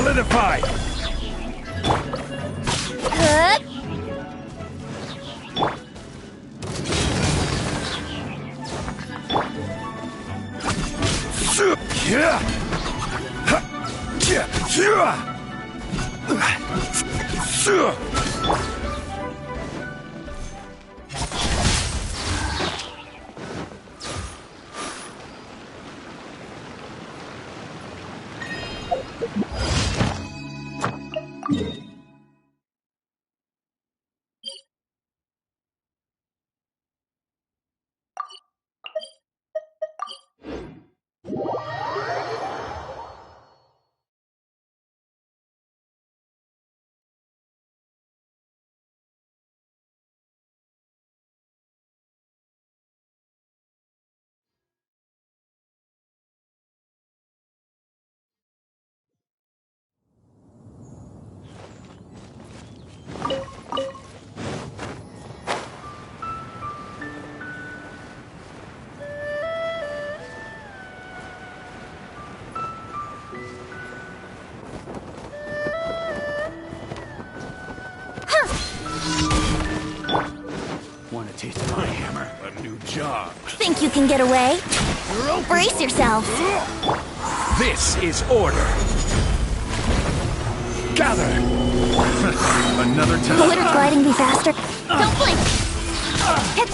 solidified! Good. Want a taste of my hammer? A new job. Think you can get away? Brace yourselves. This is order. Gather. Another time. Would gliding be faster? Don't blink. Hit.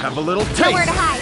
Have a little taste. Nowhere to hide.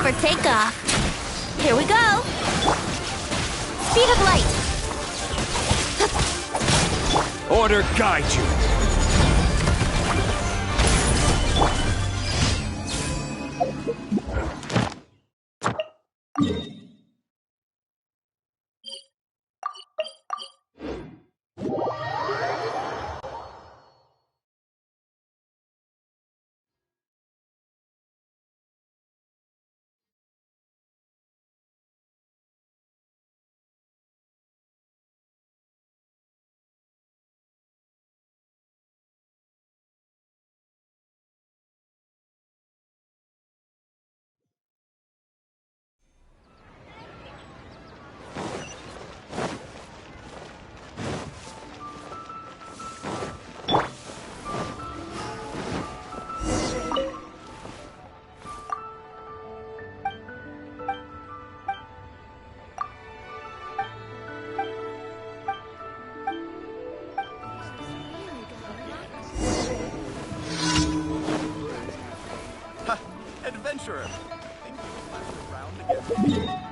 For takeoff. Here we go. Speed of light. Order guide you. Adventurer. Think you can last a round again?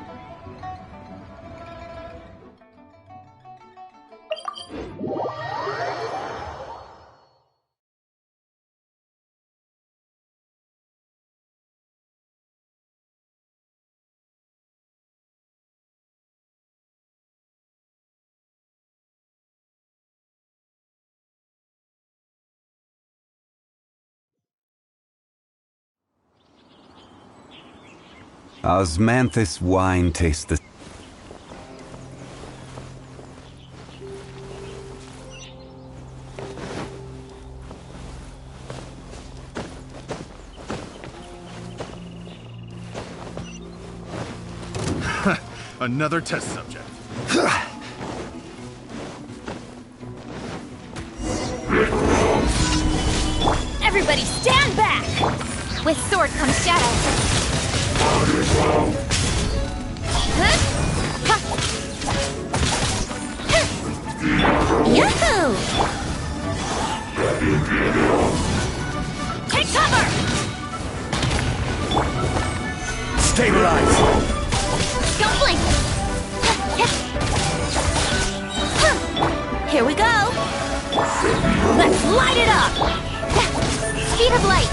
Osmanthus wine tastes the... Another test subject. Everybody stand back! With sword comes shadow. Yahoo! Take cover! Stabilize! Don't blink! Here we go! Let's light it up! Speed of light!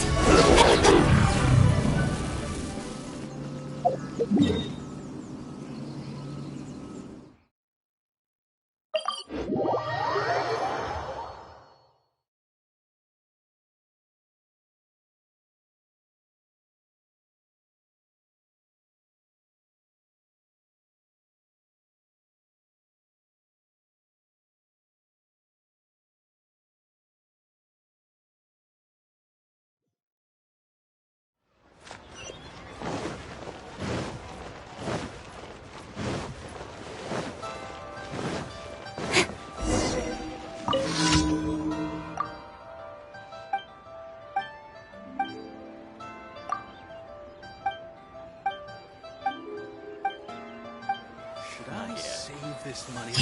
Should I save this money?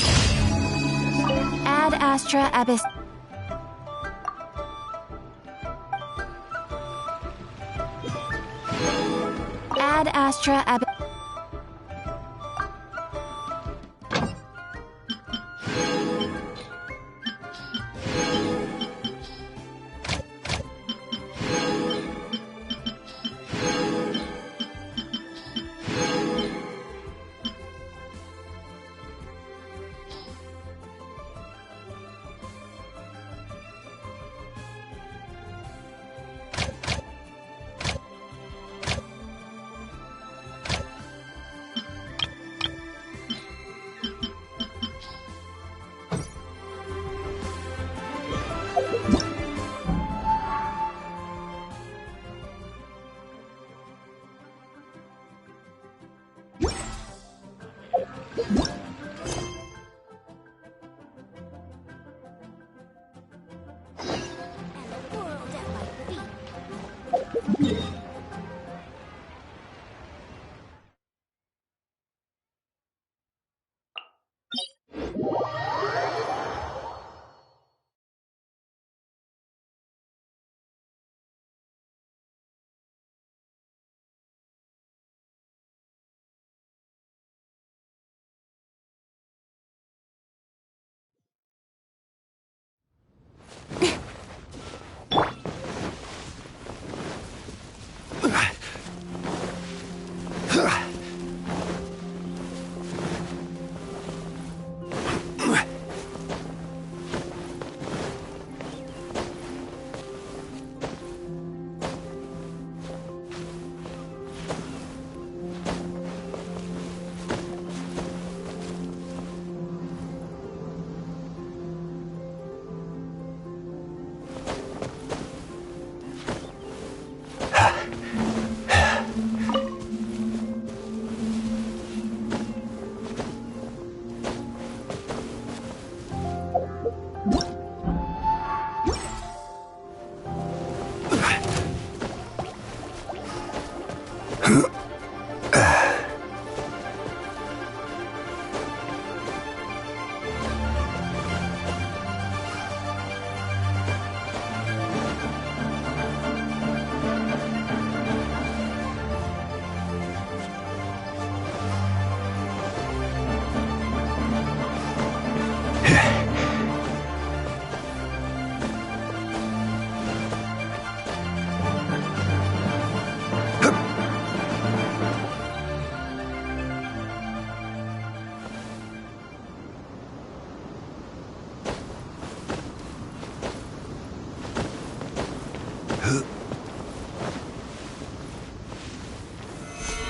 Ad Astra Abyss. Ad Astra Abyss.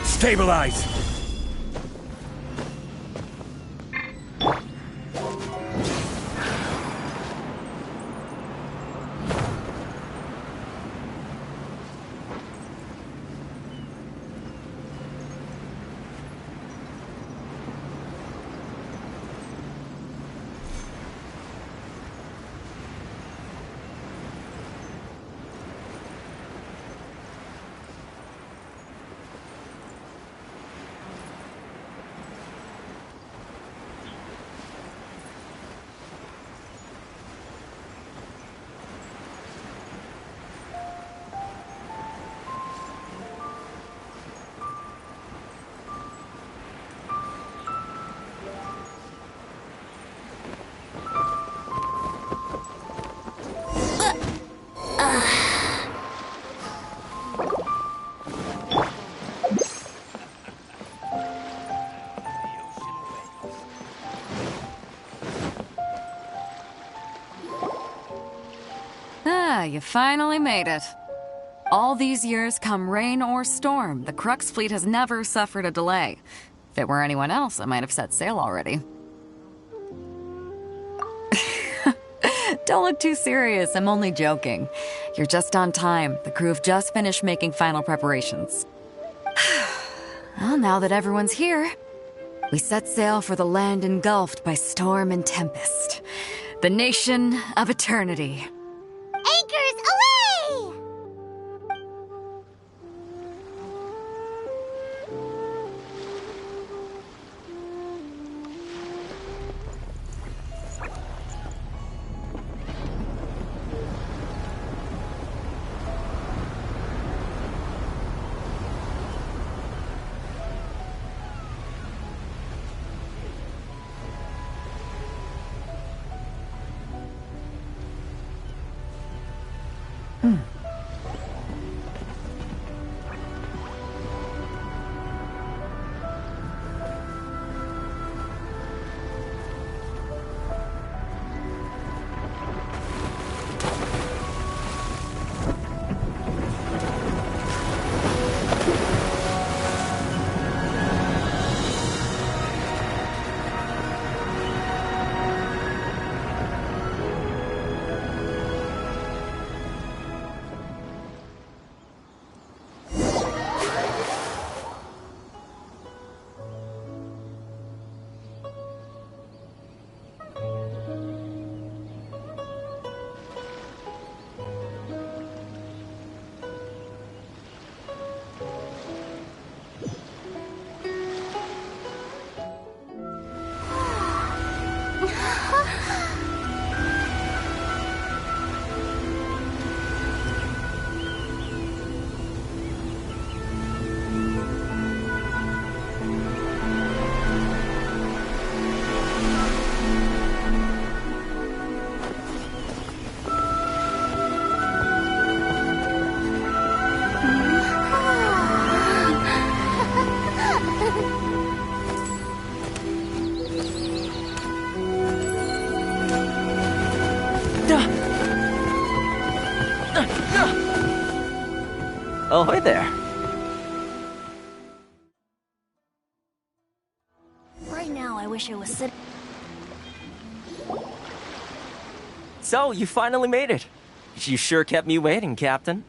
Stabilize! you finally made it. All these years, come rain or storm, the Crux fleet has never suffered a delay. If it were anyone else, I might have set sail already. Don't look too serious, I'm only joking. You're just on time. The crew have just finished making final preparations. Well, now that everyone's here, we set sail for the land engulfed by storm and tempest. The nation of eternity. Anchors away! Oh, hi there. Right now, I wish I was sitting. So, you finally made it. You sure kept me waiting, Captain.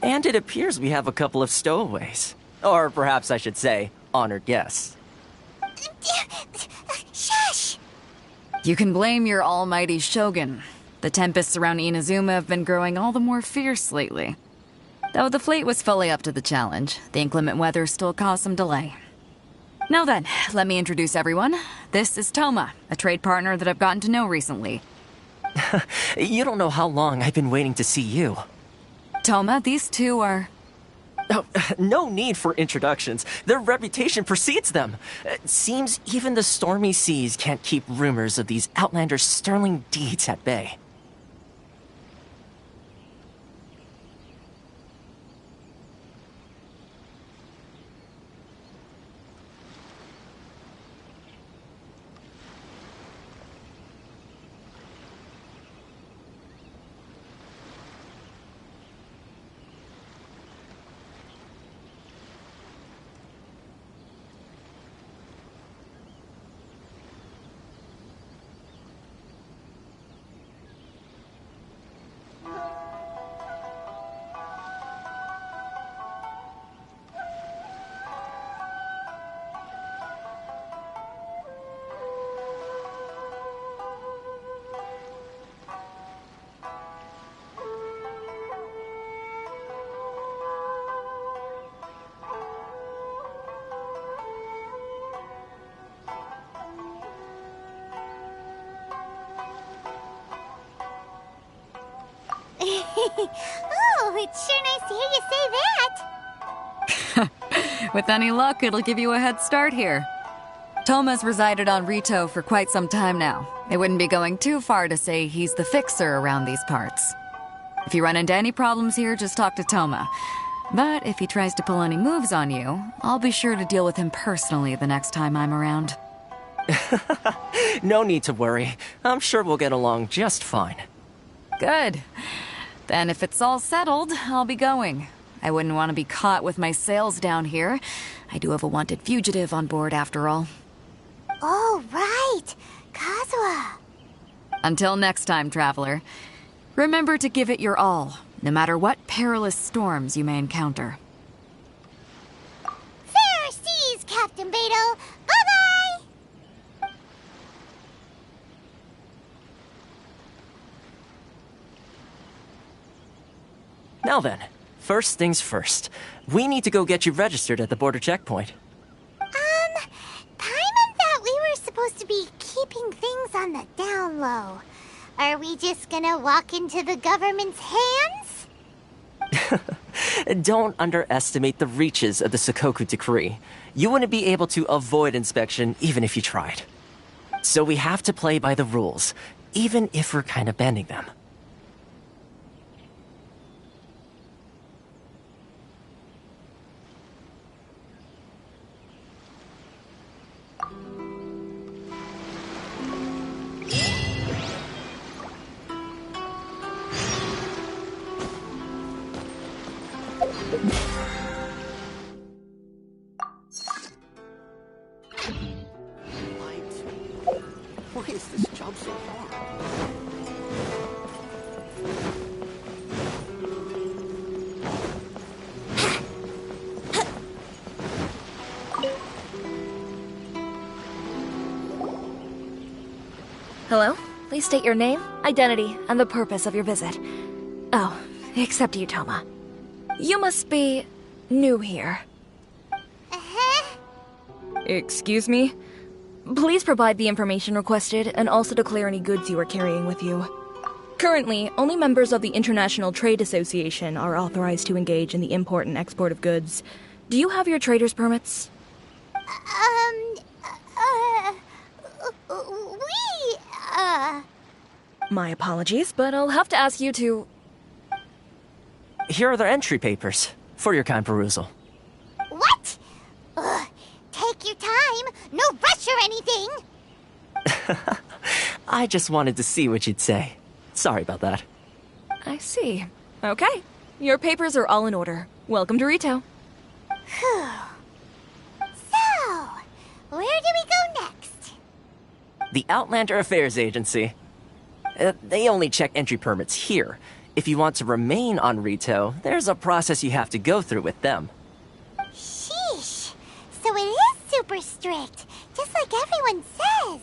And it appears we have a couple of stowaways. Or perhaps I should say, honored guests. Shush! You can blame your almighty shogun. The tempests around Inazuma have been growing all the more fierce lately. Though the fleet was fully up to the challenge, the inclement weather still caused some delay. Now then, let me introduce everyone. This is Toma, a trade partner that I've gotten to know recently. You don't know how long I've been waiting to see you. Toma, these two are... Oh, no need for introductions. Their reputation precedes them. It seems even the stormy seas can't keep rumors of these Outlanders' sterling deeds at bay. Oh, it's sure nice to hear you say that. With any luck, it'll give you a head start here. Toma's resided on Rito for quite some time now. It wouldn't be going too far to say he's the fixer around these parts. If you run into any problems here, just talk to Toma. But if he tries to pull any moves on you, I'll be sure to deal with him personally the next time I'm around. No need to worry. I'm sure we'll get along just fine. Good. Then if it's all settled, I'll be going. I wouldn't want to be caught with my sails down here. I do have a wanted fugitive on board after all. Oh, right. Kazuha. Until next time, traveler. Remember to give it your all, no matter what perilous storms you may encounter. Fair seas, Captain Beto. Bye-bye! Now then, first things first. We need to go get you registered at the border checkpoint. Paimon thought we were supposed to be keeping things on the down low. Are we just gonna walk into the government's hands? Don't underestimate the reaches of the Sakoku decree. You wouldn't be able to avoid inspection even if you tried. So we have to play by the rules, even if we're kind of bending them. Why is this job so hard? Hello? Please state your name, identity, and the purpose of your visit. Oh, except you, Toma. You must be new here. Excuse me? Please provide the information requested and also declare any goods you are carrying with you. Currently, only members of the International Trade Association are authorized to engage in the import and export of goods. Do you have your trader's permits? My apologies, but I'll have to ask you to... Here are their entry papers, for your kind perusal. What? Take your time. No rush or anything. I just wanted to see what you'd say. Sorry about that. I see. Okay. Your papers are all in order. Welcome to Rito. Whew. So, where do we go next? The Outlander Affairs Agency. They only check entry permits here. If you want to remain on Rito, there's a process you have to go through with them. Sheesh. So it is super strict, just like everyone says.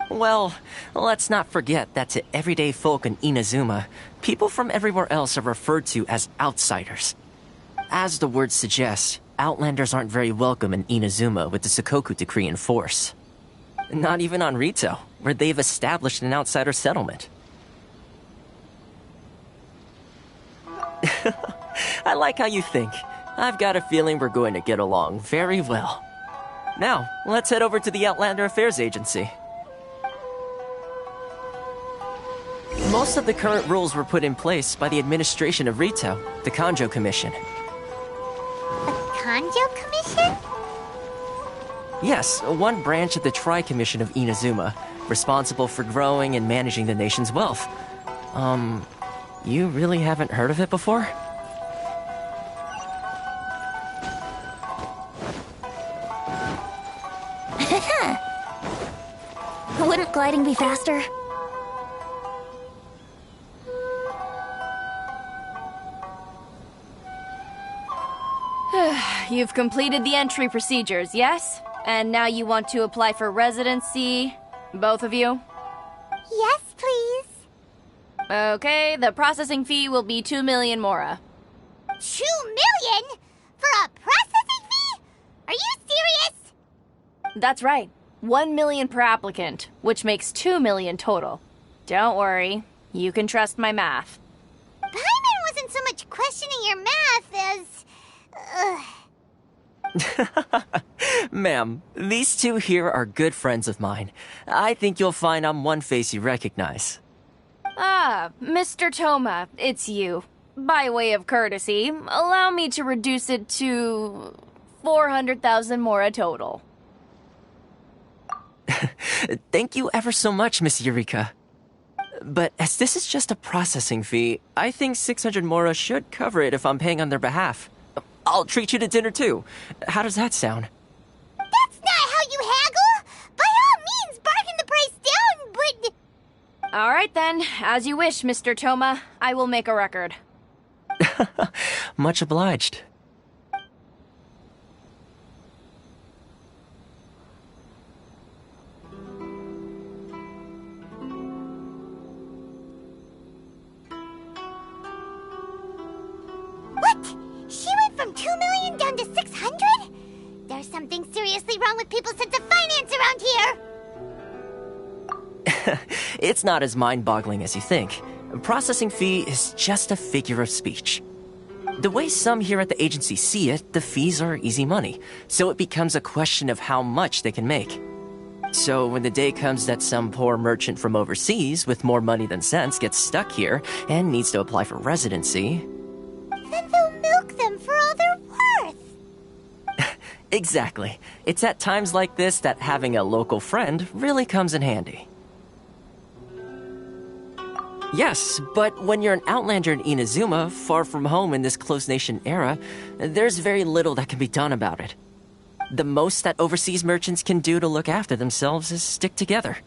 Well, let's not forget that to everyday folk in Inazuma, people from everywhere else are referred to as outsiders. As the word suggests, Outlanders aren't very welcome in Inazuma with the Sakoku Decree in force. Not even on Rito, where they've established an outsider settlement. I like how you think. I've got a feeling we're going to get along very well. Now, let's head over to the Outlander Affairs Agency. Most of the current rules were put in place by the administration of Rito, the Kanjo Commission. The Kanjo Commission? Yes, one branch of the Tri-Commission of Inazuma, responsible for growing and managing the nation's wealth. You really haven't heard of it before? Wouldn't gliding be faster? You've completed the entry procedures, yes? And now you want to apply for residency? Both of you? Yes, please. Okay, the processing fee will be 2 million mora. 2 million? For a processing fee? Are you serious? That's right. 1 million per applicant, which makes 2 million total. Don't worry, you can trust my math. Paimon wasn't so much questioning your math as... Ma'am, these two here are good friends of mine. I think you'll find I'm one face you recognize. Ah, Mr. Toma, it's you. By way of courtesy, allow me to reduce it to 400,000 mora total. Thank you ever so much, Miss Eureka. But as this is just a processing fee, I think 600 mora should cover it if I'm paying on their behalf. I'll treat you to dinner too. How does that sound? That's not how you haggle! By all means, bargain the price down, but... All right then, as you wish, Mr. Toma. I will make a record. Much obliged. What? She went from 2 million down to 600? There's something seriously wrong with people's sense of finance around here! It's not as mind-boggling as you think. A processing fee is just a figure of speech. The way some here at the agency see it, the fees are easy money, so it becomes a question of how much they can make. So when the day comes that some poor merchant from overseas with more money than sense gets stuck here and needs to apply for residency... Then they'll milk them for all they're worth! Exactly. It's at times like this that having a local friend really comes in handy. Yes, but when you're an outlander in Inazuma, far from home in this close nation era, there's very little that can be done about it. The most that overseas merchants can do to look after themselves is stick together.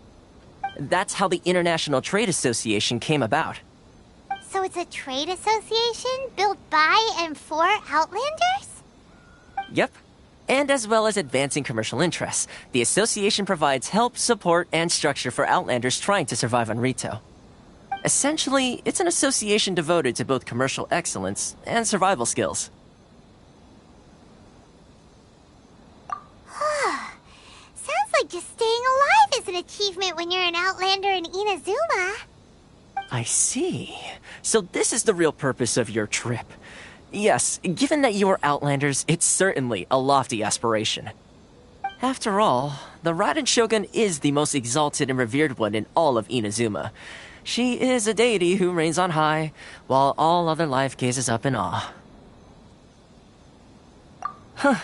That's how the International Trade Association came about. So it's a trade association built by and for Outlanders? Yep. And as well as advancing commercial interests, the association provides help, support, and structure for Outlanders trying to survive on Rito. Essentially, it's an association devoted to both commercial excellence and survival skills. Sounds like just staying alive is an achievement when you're an Outlander in Inazuma. I see. So this is the real purpose of your trip. Yes, given that you are Outlanders, it's certainly a lofty aspiration. After all, the Raiden Shogun is the most exalted and revered one in all of Inazuma. She is a deity who reigns on high, while all other life gazes up in awe. Huh.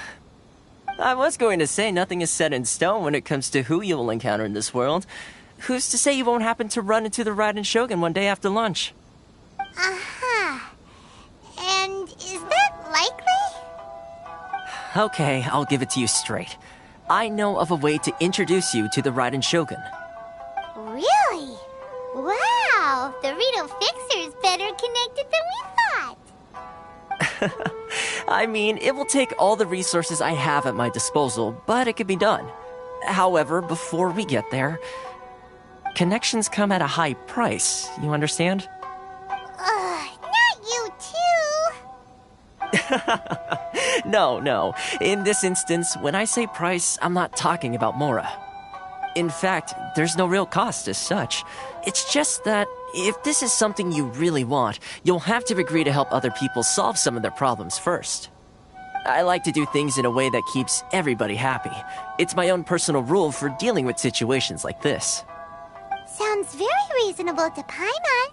I was going to say nothing is set in stone when it comes to who you will encounter in this world. Who's to say you won't happen to run into the Raiden Shogun one day after lunch? Uh-huh. And is that likely? Okay, I'll give it to you straight. I know of a way to introduce you to the Raiden Shogun. Really? Wow, the Rito Fixer's better better connected than we thought. I mean, it will take all the resources I have at my disposal, but it can be done. However, before we get there, connections come at a high price, you understand? Not you too. No. In this instance, when I say price, I'm not talking about Mora. In fact, there's no real cost as such. It's just that if this is something you really want, you'll have to agree to help other people solve some of their problems first. I like to do things in a way that keeps everybody happy. It's my own personal rule for dealing with situations like this. Sounds very reasonable to Paimon.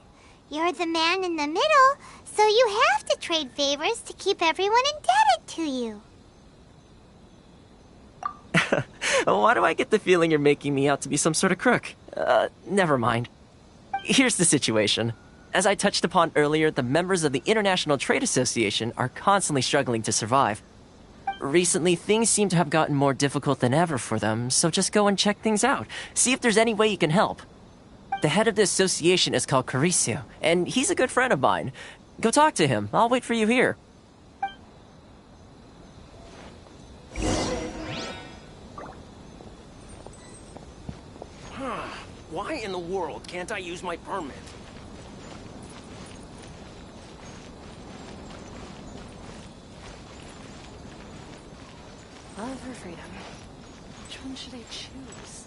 You're the man in the middle, so you have to trade favors to keep everyone indebted to you. Why do I get the feeling you're making me out to be some sort of crook? Never mind. Here's the situation. As I touched upon earlier, the members of the International Trade Association are constantly struggling to survive. Recently, things seem to have gotten more difficult than ever for them, so just go and check things out. See if there's any way you can help. The head of the association is called Caricio, and he's a good friend of mine. Go talk to him. I'll wait for you here. Why in the world can't I use my permit? Love or freedom? Which one should I choose?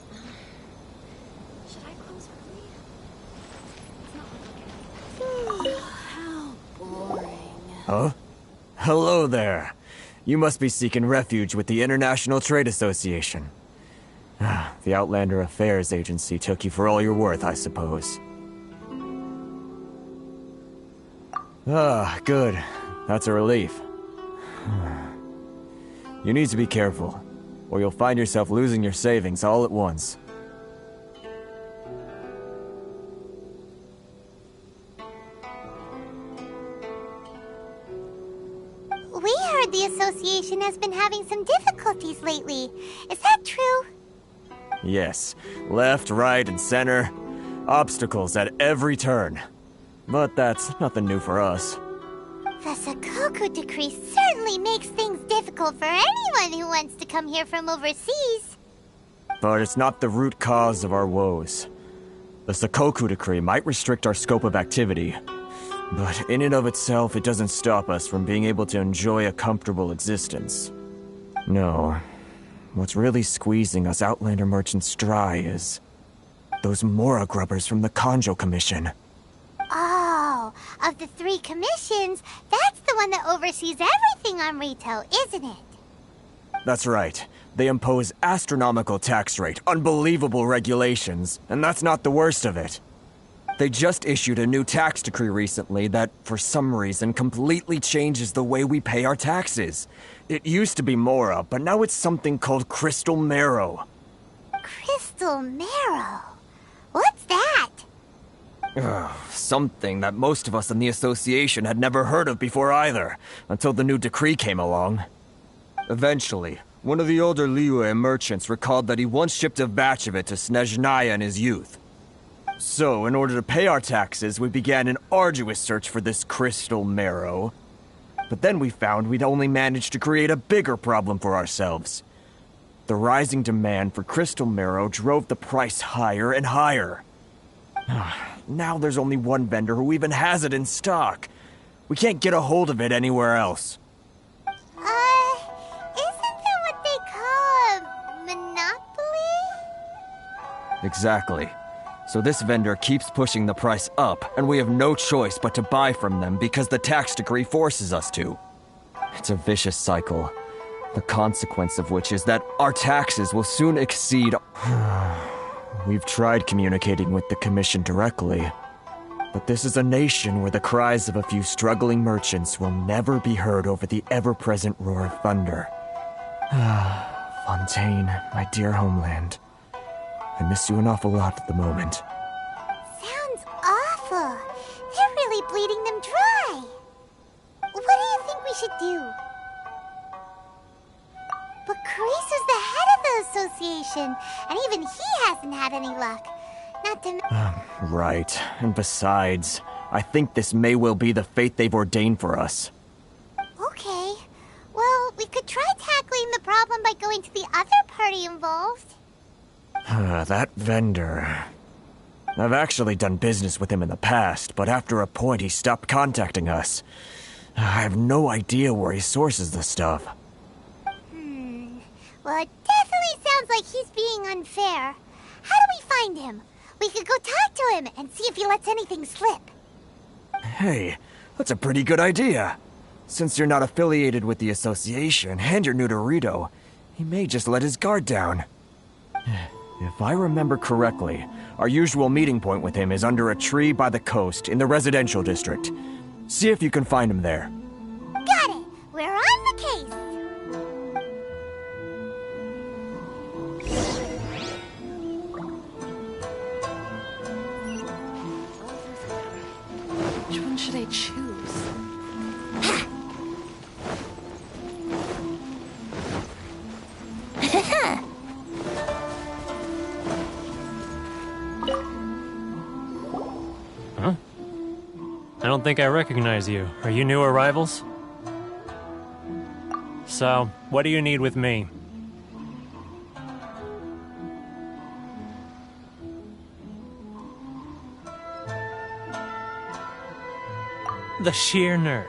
Should I close early? It's not like how boring. Huh? Hello there. You must be seeking refuge with the International Trade Association. The Outlander Affairs Agency took you for all you're worth, I suppose. Good. That's a relief. You need to be careful, or you'll find yourself losing your savings all at once. We heard the association has been having some difficulties lately. Is that true? Yes. Left, right, and center. Obstacles at every turn. But that's nothing new for us. The Sakoku decree certainly makes things difficult for anyone who wants to come here from overseas. But it's not the root cause of our woes. The Sakoku decree might restrict our scope of activity, but in and of itself, it doesn't stop us from being able to enjoy a comfortable existence. No. What's really squeezing us Outlander merchants dry is those Mora grubbers from the Kanjo Commission. Oh, of the 3 commissions, that's the one that oversees everything on retail, isn't it? That's right. They impose astronomical tax rate, unbelievable regulations, and that's not the worst of it. They just issued a new tax decree recently that, for some reason, completely changes the way we pay our taxes. It used to be Mora, but now it's something called Crystal Marrow. Crystal Marrow? What's that? Something that most of us in the association had never heard of before either, until the new decree came along. Eventually, one of the older Liyue merchants recalled that he once shipped a batch of it to Snezhnaya in his youth. So, in order to pay our taxes, we began an arduous search for this Crystal Marrow. But then we found we'd only managed to create a bigger problem for ourselves. The rising demand for Crystal Marrow drove the price higher and higher. Now there's only one vendor who even has it in stock. We can't get a hold of it anywhere else. Isn't that what they call a monopoly? Exactly. So this vendor keeps pushing the price up, and we have no choice but to buy from them because the tax decree forces us to. It's a vicious cycle, the consequence of which is that our taxes will soon exceed... We've tried communicating with the Commission directly, but this is a nation where the cries of a few struggling merchants will never be heard over the ever-present roar of thunder. Fontaine, my dear homeland. I miss you an awful lot at the moment. Sounds awful. They're really bleeding them dry. What do you think we should do? But Carice's the head of the association, and even he hasn't had any luck. Not to Right. And besides, I think this may well be the fate they've ordained for us. Okay. Well, we could try tackling the problem by going to the other party involved. That vendor... I've actually done business with him in the past, but after a point he stopped contacting us. I have no idea where he sources the stuff. Well, it definitely sounds like he's being unfair. How do we find him? We could go talk to him and see if he lets anything slip. Hey, that's a pretty good idea. Since you're not affiliated with the association and you're new to Rito, he may just let his guard down. If I remember correctly, our usual meeting point with him is under a tree by the coast in the residential district. See if you can find him there. Got it! We're on the case! Which one should I choose? Huh? I don't think I recognize you. Are you new arrivals? So, what do you need with me? The sheer nerve.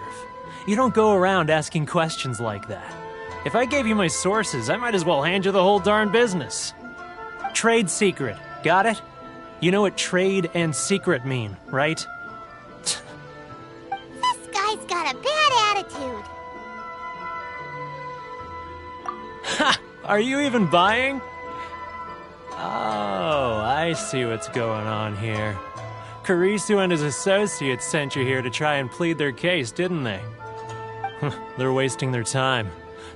You don't go around asking questions like that. If I gave you my sources, I might as well hand you the whole darn business. Trade secret. Got it? You know what trade and secret mean, right? This guy's got a bad attitude. Ha! Are you even buying? Oh, I see what's going on here. Karisu and his associates sent you here to try and plead their case, didn't they? They're wasting their time.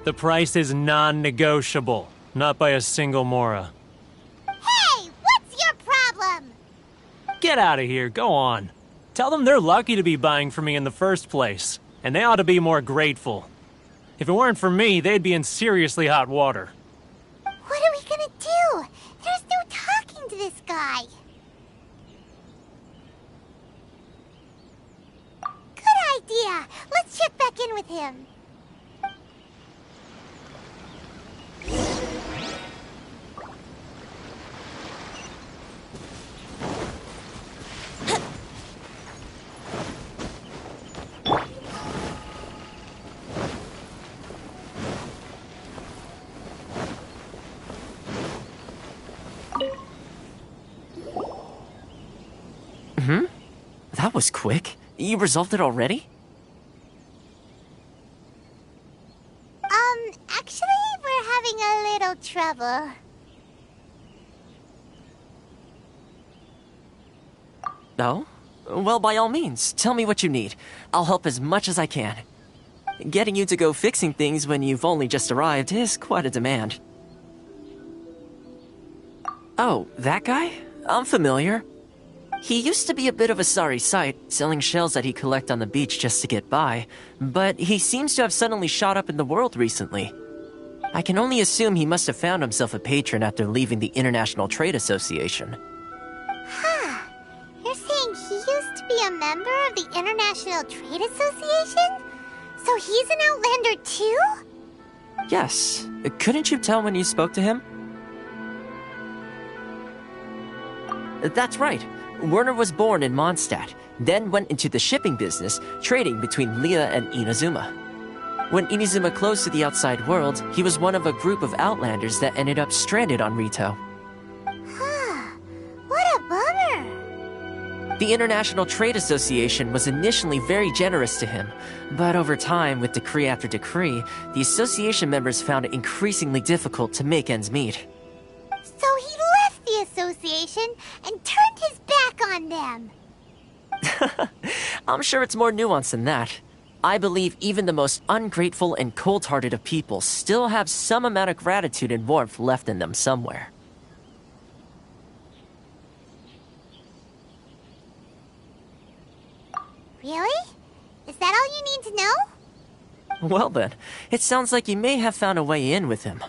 The price is non-negotiable, not by a single Mora. Hey, what's your problem? Get out of here, go on. Tell them they're lucky to be buying from me in the first place, and they ought to be more grateful. If it weren't for me, they'd be in seriously hot water. What are we gonna do? There's no talking to this guy. Good idea. Let's check back in with him. That was quick. You resolved it already? Actually, we're having a little trouble. Oh? Well, by all means, tell me what you need. I'll help as much as I can. Getting you to go fixing things when you've only just arrived is quite a demand. Oh, that guy? I'm familiar. He used to be a bit of a sorry sight, selling shells that he collect on the beach just to get by, but he seems to have suddenly shot up in the world recently. I can only assume he must have found himself a patron after leaving the International Trade Association. Huh. You're saying he used to be a member of the International Trade Association? So he's an Outlander too? Yes. Couldn't you tell when you spoke to him? That's right. Werner was born in Mondstadt, then went into the shipping business, trading between Leah and Inazuma. When Inazuma closed to the outside world, he was one of a group of Outlanders that ended up stranded on Rito. Huh. What a bummer. The International Trade Association was initially very generous to him, but over time, with decree after decree, the association members found it increasingly difficult to make ends meet. So he left the association and turned his back on them. I'm sure it's more nuanced than that. I believe even the most ungrateful and cold-hearted of people still have some amount of gratitude and warmth left in them somewhere. Really? Is that all you need to know? Well then, it sounds like you may have found a way in with him.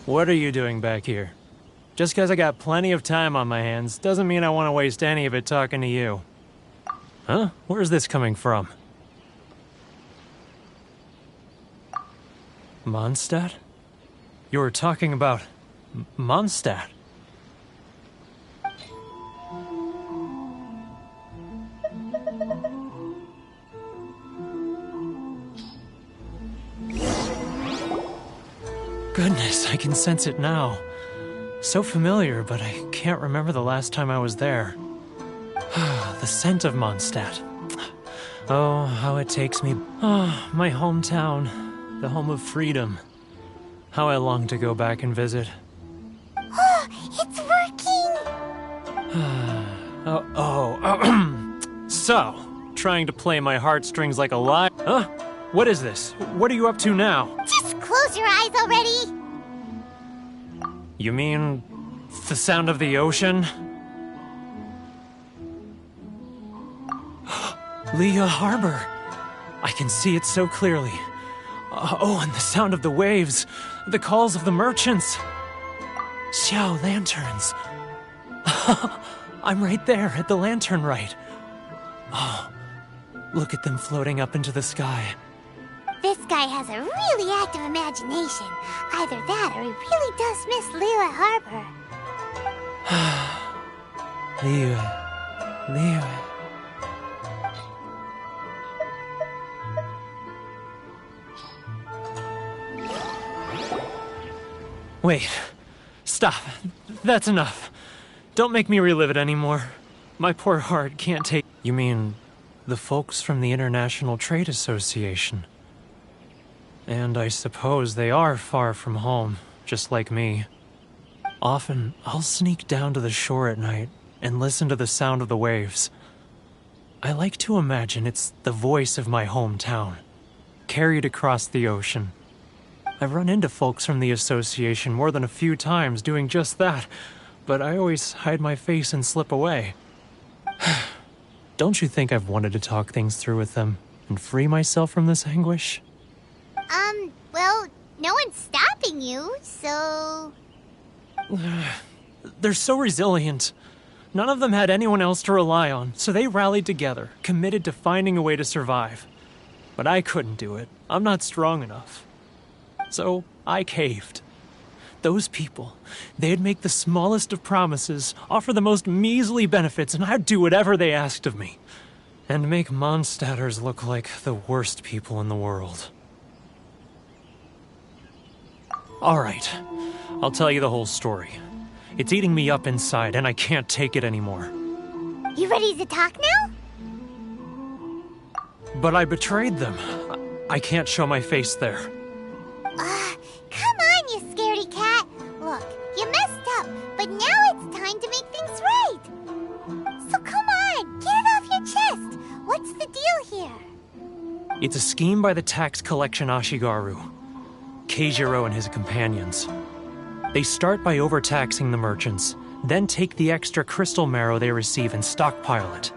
What are you doing back here? Just because I got plenty of time on my hands doesn't mean I want to waste any of it talking to you. Huh? Where's this coming from? Mondstadt? You were talking about Mondstadt. Goodness, I can sense it now. So familiar, but I can't remember the last time I was there. The scent of Mondstadt. Oh, how it takes me. Oh, my hometown. The home of freedom. How I long to go back and visit. Oh, it's working! So, trying to play my heartstrings like a lie. Huh? What is this? What are you up to now? Just close your eyes already! You mean the sound of the ocean? Leah Harbor. I can see it so clearly. Oh, and the sound of the waves. The calls of the merchants. Xiao lanterns. I'm right there at the lantern right. Oh, look at them floating up into the sky. This guy has a really active imagination. Either that or he really does miss Liyue Harbor. Liyue. Wait. Stop. That's enough. Don't make me relive it anymore. My poor heart can't take... You mean the folks from the International Trade Association? And I suppose they are far from home, just like me. Often, I'll sneak down to the shore at night and listen to the sound of the waves. I like to imagine it's the voice of my hometown, carried across the ocean. I've run into folks from the association more than a few times doing just that, but I always hide my face and slip away. Don't you think I've wanted to talk things through with them and free myself from this anguish? Well, no one's stopping you, so... They're so resilient. None of them had anyone else to rely on, so they rallied together, committed to finding a way to survive. But I couldn't do it. I'm not strong enough. So I caved. Those people, they'd make the smallest of promises, offer the most measly benefits, and I'd do whatever they asked of me. And make Mondstadters look like the worst people in the world. Alright, I'll tell you the whole story. It's eating me up inside, and I can't take it anymore. You ready to talk now? But I betrayed them. I can't show my face there. Come on, you scaredy cat. Look, you messed up, but now it's time to make things right. So come on, get it off your chest. What's the deal here? It's a scheme by the tax collection Ashigaru, Keijiro and his companions. They start by overtaxing the merchants, then take the extra crystal marrow they receive and stockpile it.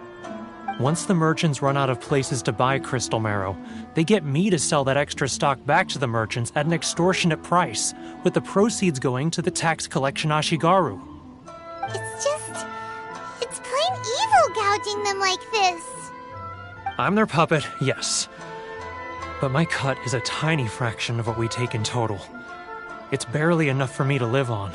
Once the merchants run out of places to buy crystal marrow, they get me to sell that extra stock back to the merchants at an extortionate price, with the proceeds going to the tax collection Ashigaru. It's plain evil gouging them like this. I'm their puppet, yes. But my cut is a tiny fraction of what we take in total. It's barely enough for me to live on.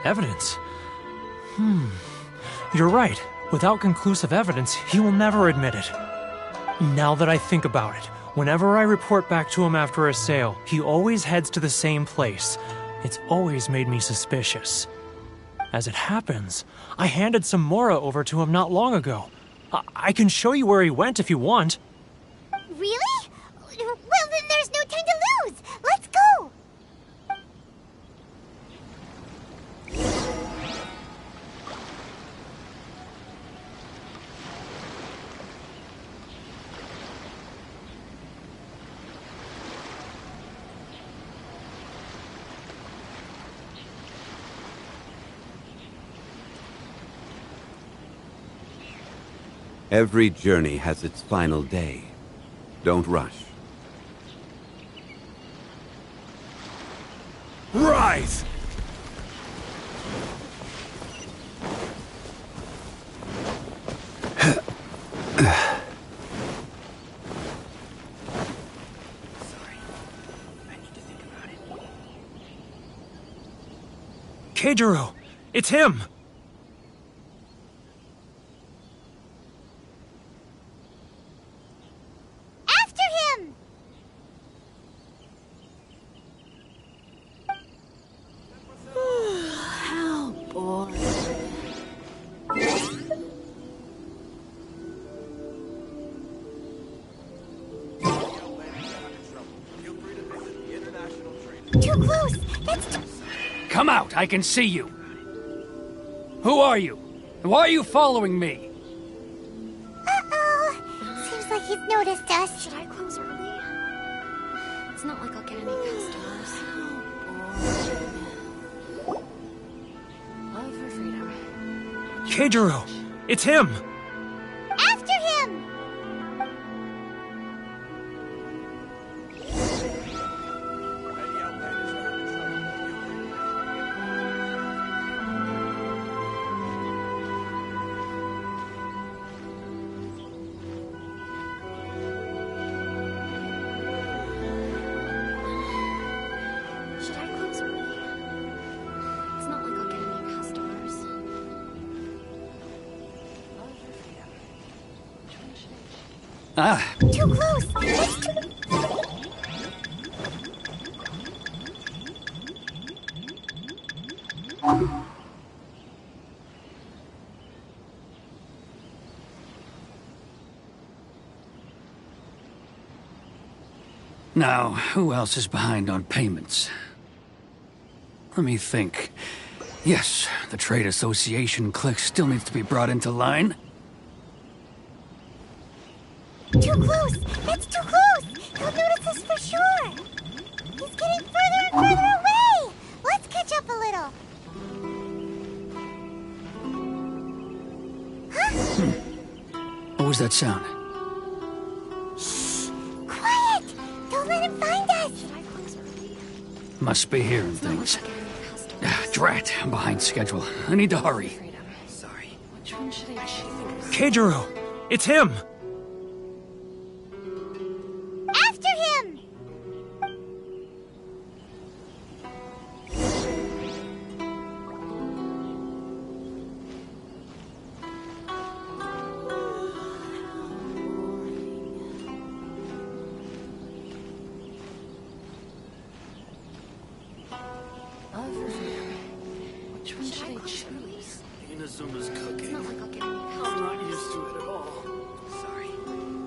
Evidence? You're right. Without conclusive evidence, he will never admit it. Now that I think about it, whenever I report back to him after a sale, he always heads to the same place. It's always made me suspicious. As it happens, I handed some Mora over to him not long ago. I can show you where he went if you want. Really? Well, then there's no time to lose. Let's go. Every journey has its final day. Don't rush. Rise! Keijiro! It's him! After him! How boring. Too close! That's too... Come out, I can see you. Who are you? Why are you following me? Uh-oh. Seems like he's noticed us. Should I close early? It's not like I'll get any customers. Love for freedom. Keijiro! It's him! After him! Should I close early? It's not like I'll get any customers. Love for freedom. Which one should I... Ah, Too close! That's too... now, who else is behind on payments? Let me think. Yes, the Trade Association clique still needs to be brought into line. Too close! That's too close! He'll notice us for sure! He's getting further and further away! Let's catch up a little! Huh? What was that sound? Shh! Quiet! Don't let him find us! Should I close early? Must be hearing It's not like things. I'll get any customers. Ah, drat, I'm behind schedule. I need to hurry. Freedom. Sorry. Which one should I choose? Keijiro! It's him! After him! Love for freedom. Which one should I choose? Inazuma's It's cooking. not like I'll get any I'm customers. not used to it at all. Sorry.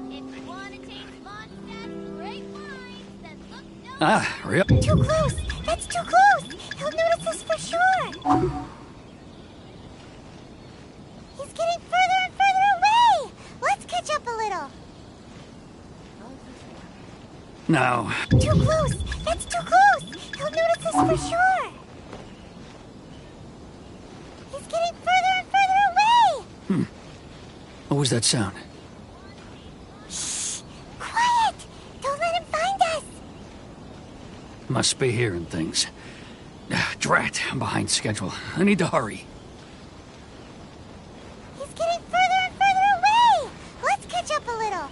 If you want to taste Mondstadt's great wines, then look no... Ah, hurry up. Too close! That's too close! He'll notice us for sure! He's getting further and further away! Let's catch up a little! Now, Too close! That's too close! He'll notice us for sure! He's getting further and further away! what was that sound? Shh! Quiet! Don't let him find us! Must be hearing things. Ah, drat, I'm behind schedule. I need to hurry. He's getting further and further away! Let's catch up a little!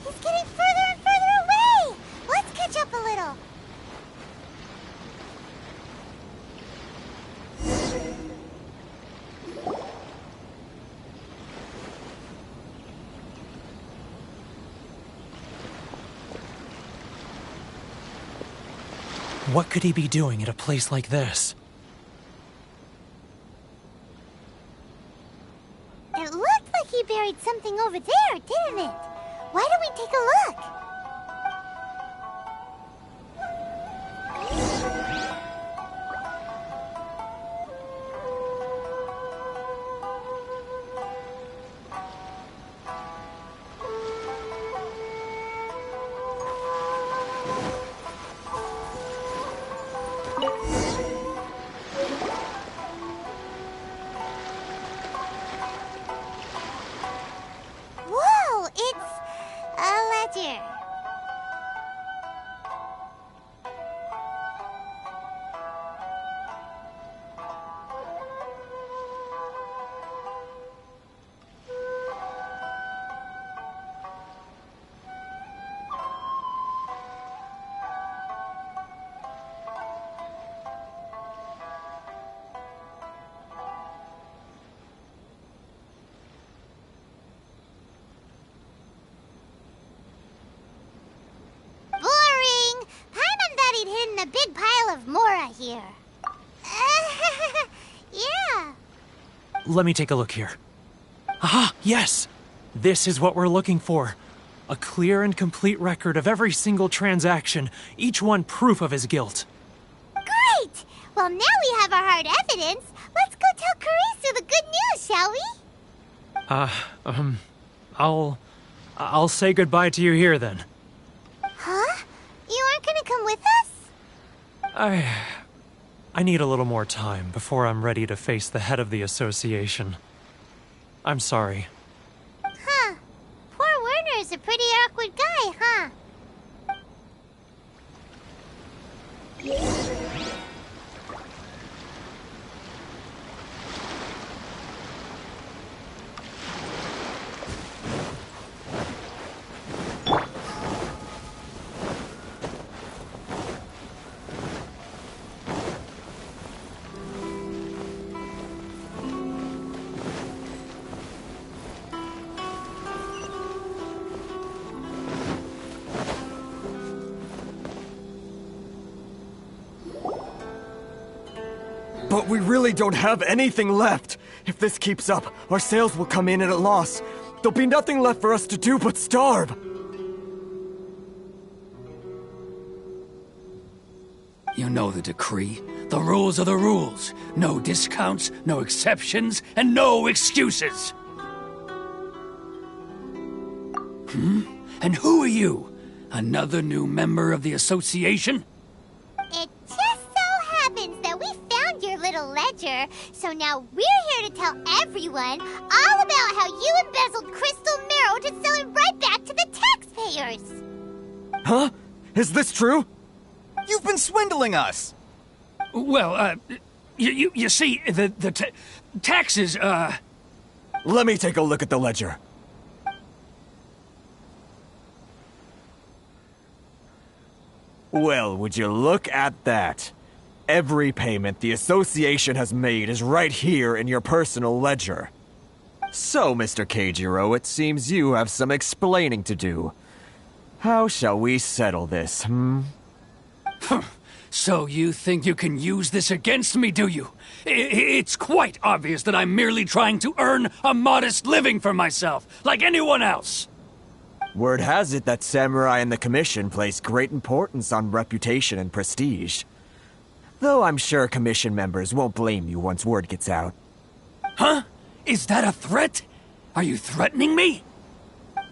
He's getting further and further away! Let's catch up a little! What could he be doing at a place like this? It looked like he buried something over there, didn't it? Why don't we take a look? ledger. A big pile of Mora here. Yeah. Let me take a look here. Ah, yes! This is what we're looking for. A clear and complete record of every single transaction, each one proof of his guilt. Great! Well, now we have our hard evidence. Let's go tell Karisu the good news, shall we? I'll say goodbye to you here then. Huh? You aren't gonna come with us? I need a little more time before I'm ready to face the head of the association. I'm sorry. Huh. Poor Werner's a pretty awkward guy, huh? But we really don't have anything left. If this keeps up, our sales will come in at a loss. There'll be nothing left for us to do but starve. You know the decree. The rules are the rules. No discounts, no exceptions, and no excuses. And who are you? Another new member of the association? It just so happens that we found your little ledger, so now we're here to tell everyone all about how you embezzled crystal marrow to sell it right back to the taxpayers. Huh? Is this true? You've been swindling us! Well, you see, the taxes, Let me take a look at the ledger. Well, would you look at that? Every payment the association has made is right here in your personal ledger. So, Mr. Keijiro, it seems you have some explaining to do. How shall we settle this, So you think you can use this against me, do you? It's quite obvious that I'm merely trying to earn a modest living for myself, like anyone else. Word has it that Samurai and the Commission place great importance on reputation and prestige. Though I'm sure Commission members won't blame you once word gets out. Huh? Is that a threat? Are you threatening me?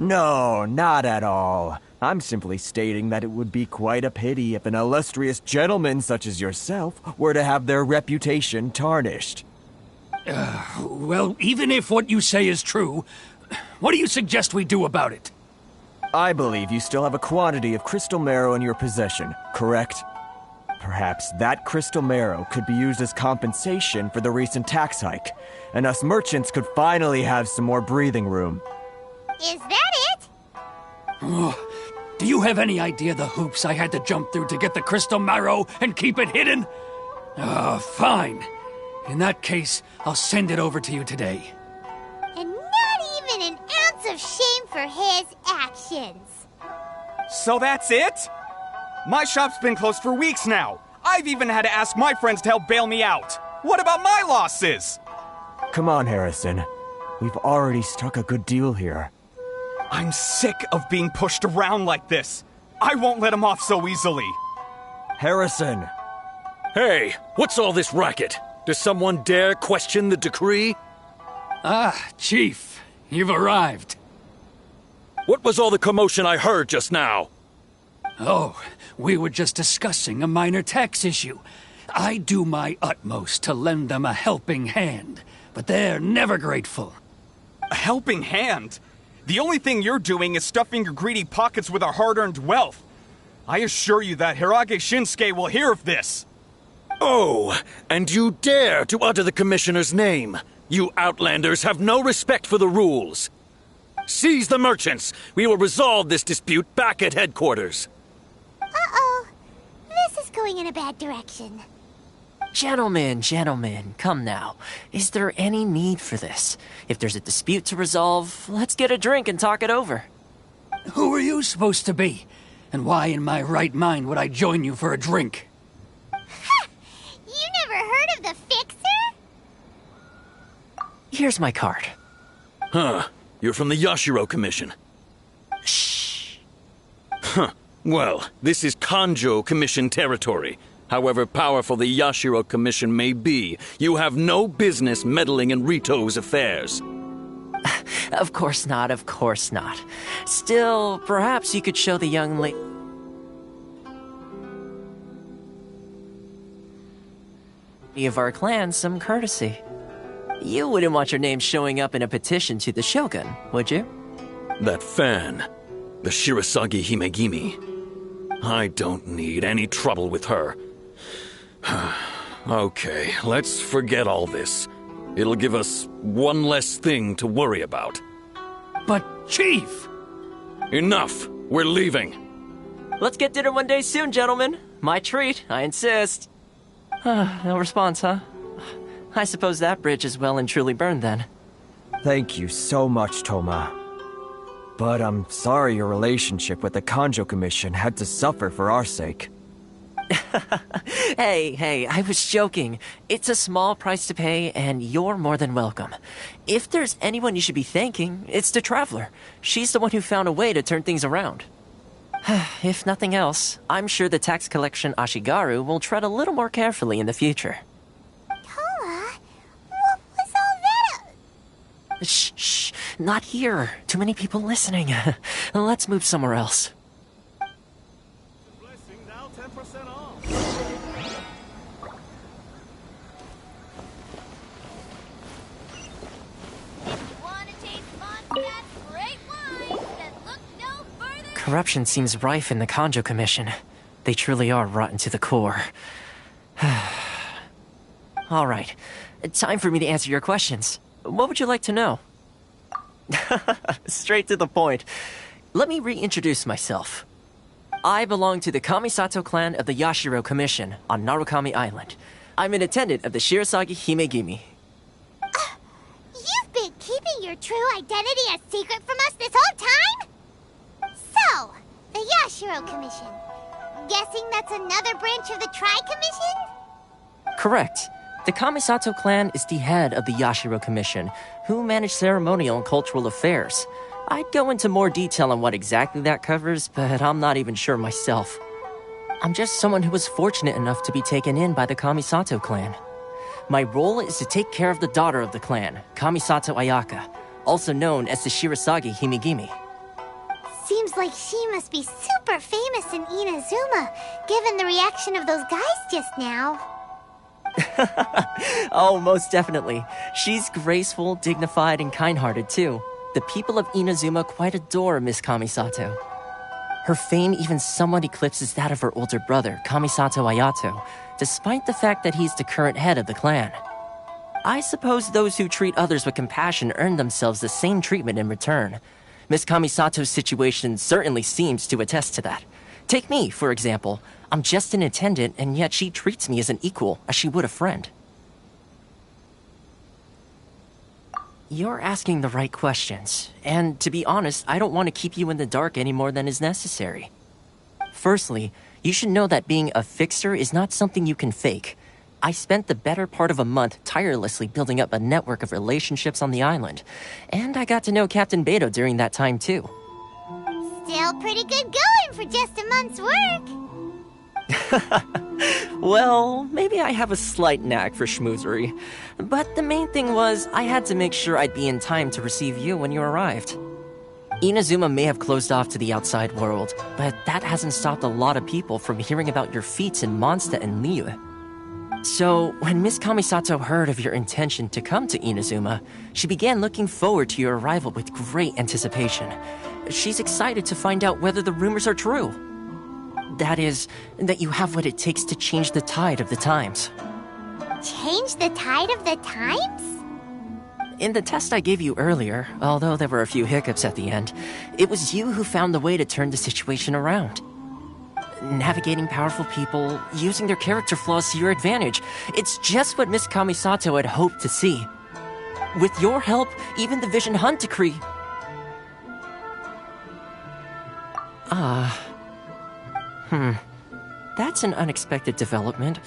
No, not at all. I'm simply stating that it would be quite a pity if an illustrious gentleman such as yourself were to have their reputation tarnished. Well, even if what you say is true, what do you suggest we do about it? I believe you still have a quantity of crystal marrow in your possession, correct? Perhaps that crystal marrow could be used as compensation for the recent tax hike, and us merchants could finally have some more breathing room. Is that it? Do you have any idea the hoops I had to jump through to get the crystal marrow and keep it hidden? Fine. In that case, I'll send it over to you today. And not even an ounce of shame for his actions. So that's it? My shop's been closed for weeks now. I've even had to ask my friends to help bail me out. What about my losses? Come on, Harrison. We've already struck a good deal here. I'm sick of being pushed around like this. I won't let him off so easily. Harrison! Hey, what's all this racket? Does someone dare question the decree? Ah, Chief, you've arrived. What was all the commotion I heard just now? Oh, we were just discussing a minor tax issue. I do my utmost to lend them a helping hand, but they're never grateful. A helping hand? The only thing you're doing is stuffing your greedy pockets with our hard-earned wealth. I assure you that Hirage Shinsuke will hear of this. Oh, and you dare to utter the Commissioner's name. You outlanders have no respect for the rules. Seize the merchants. We will resolve this dispute back at headquarters. Uh-oh. This is going in a bad direction. Gentlemen, come now. Is there any need for this? If there's a dispute to resolve, let's get a drink and talk it over. Who are you supposed to be? And why in my right mind would I join you for a drink? Ha! You never heard of the Fixer? Here's my card. Huh. You're from the Yashiro Commission. Shh. Huh. Well, this is Kanjo Commission territory. However powerful the Yashiro Commission may be, you have no business meddling in Rito's affairs. Of course not. Still, perhaps you could show the young lady of our clan some courtesy. You wouldn't want your name showing up in a petition to the Shogun, would you? That fan, the Shirasagi Himegimi. I don't need any trouble with her. Okay, let's forget all this. It'll give us one less thing to worry about. But, Chief! Enough! We're leaving. Let's get dinner one day soon, gentlemen. My treat, I insist. No response, huh? I suppose that bridge is well and truly burned then. Thank you so much, Toma. But I'm sorry your relationship with the Kanjo Commission had to suffer for our sake. Hey, I was joking. It's a small price to pay, and you're more than welcome. If there's anyone you should be thanking, it's the Traveler. She's the one who found a way to turn things around. If nothing else, I'm sure the tax collection Ashigaru will tread a little more carefully in the future. Toma, what was all that? Shh, not here. Too many people listening. Let's move somewhere else. Corruption seems rife in the Kanjo Commission. They truly are rotten to the core. All right, time for me to answer your questions. What would you like to know? Straight to the point. Let me reintroduce myself. I belong to the Kamisato clan of the Yashiro Commission on Narukami Island. I'm an attendant of the Shirasagi Himegimi. You've been keeping your true identity a secret from us this whole time? So, the Yashiro Commission. Guessing that's another branch of the Tri-Commission? Correct. The Kamisato clan is the head of the Yashiro Commission, who manage ceremonial and cultural affairs. I'd go into more detail on what exactly that covers, but I'm not even sure myself. I'm just someone who was fortunate enough to be taken in by the Kamisato clan. My role is to take care of the daughter of the clan, Kamisato Ayaka, also known as the Shirasagi Himegimi. Seems like she must be super famous in Inazuma, given the reaction of those guys just now. Oh, most definitely. She's graceful, dignified, and kind-hearted, too. The people of Inazuma quite adore Miss Kamisato. Her fame even somewhat eclipses that of her older brother, Kamisato Ayato, despite the fact that he's the current head of the clan. I suppose those who treat others with compassion earn themselves the same treatment in return. Miss Kamisato's situation certainly seems to attest to that. Take me, for example. I'm just an attendant, and yet she treats me as an equal, as she would a friend. You're asking the right questions, and to be honest, I don't want to keep you in the dark any more than is necessary. Firstly, you should know that being a fixer is not something you can fake. I spent the better part of a month tirelessly building up a network of relationships on the island, and I got to know Captain Beto during that time too. Still pretty good going for just a month's work. Well, maybe I have a slight knack for schmoozery, but the main thing was I had to make sure I'd be in time to receive you when you arrived. Inazuma may have closed off to the outside world, but that hasn't stopped a lot of people from hearing about your feats in Mondstadt and Liyue. So, when Miss Kamisato heard of your intention to come to Inazuma, she began looking forward to your arrival with great anticipation. She's excited to find out whether the rumors are true. That is, that you have what it takes to change the tide of the times. Change the tide of the times? In the test I gave you earlier, although there were a few hiccups at the end, it was you who found the way to turn the situation around. Navigating powerful people, using their character flaws to your advantage. It's just what Miss Kamisato had hoped to see. With your help, even the Vision Hunt decree... That's an unexpected development.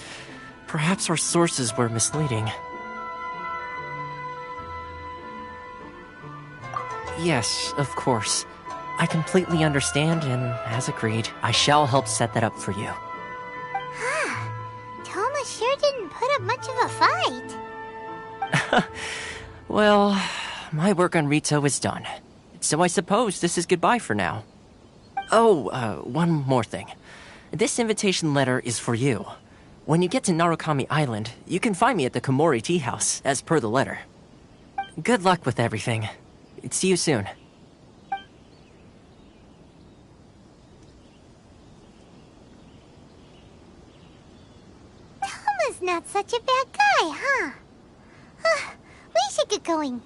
Perhaps our sources were misleading. Yes, of course. I completely understand, and as agreed, I shall help set that up for you. Toma sure didn't put up much of a fight. Well, my work on Rito is done. So I suppose this is goodbye for now. Oh, one more thing. This invitation letter is for you. When you get to Narukami Island, you can find me at the Komori Tea House, as per the letter. Good luck with everything. See you soon. Toma's not such a bad guy, huh? We should get going.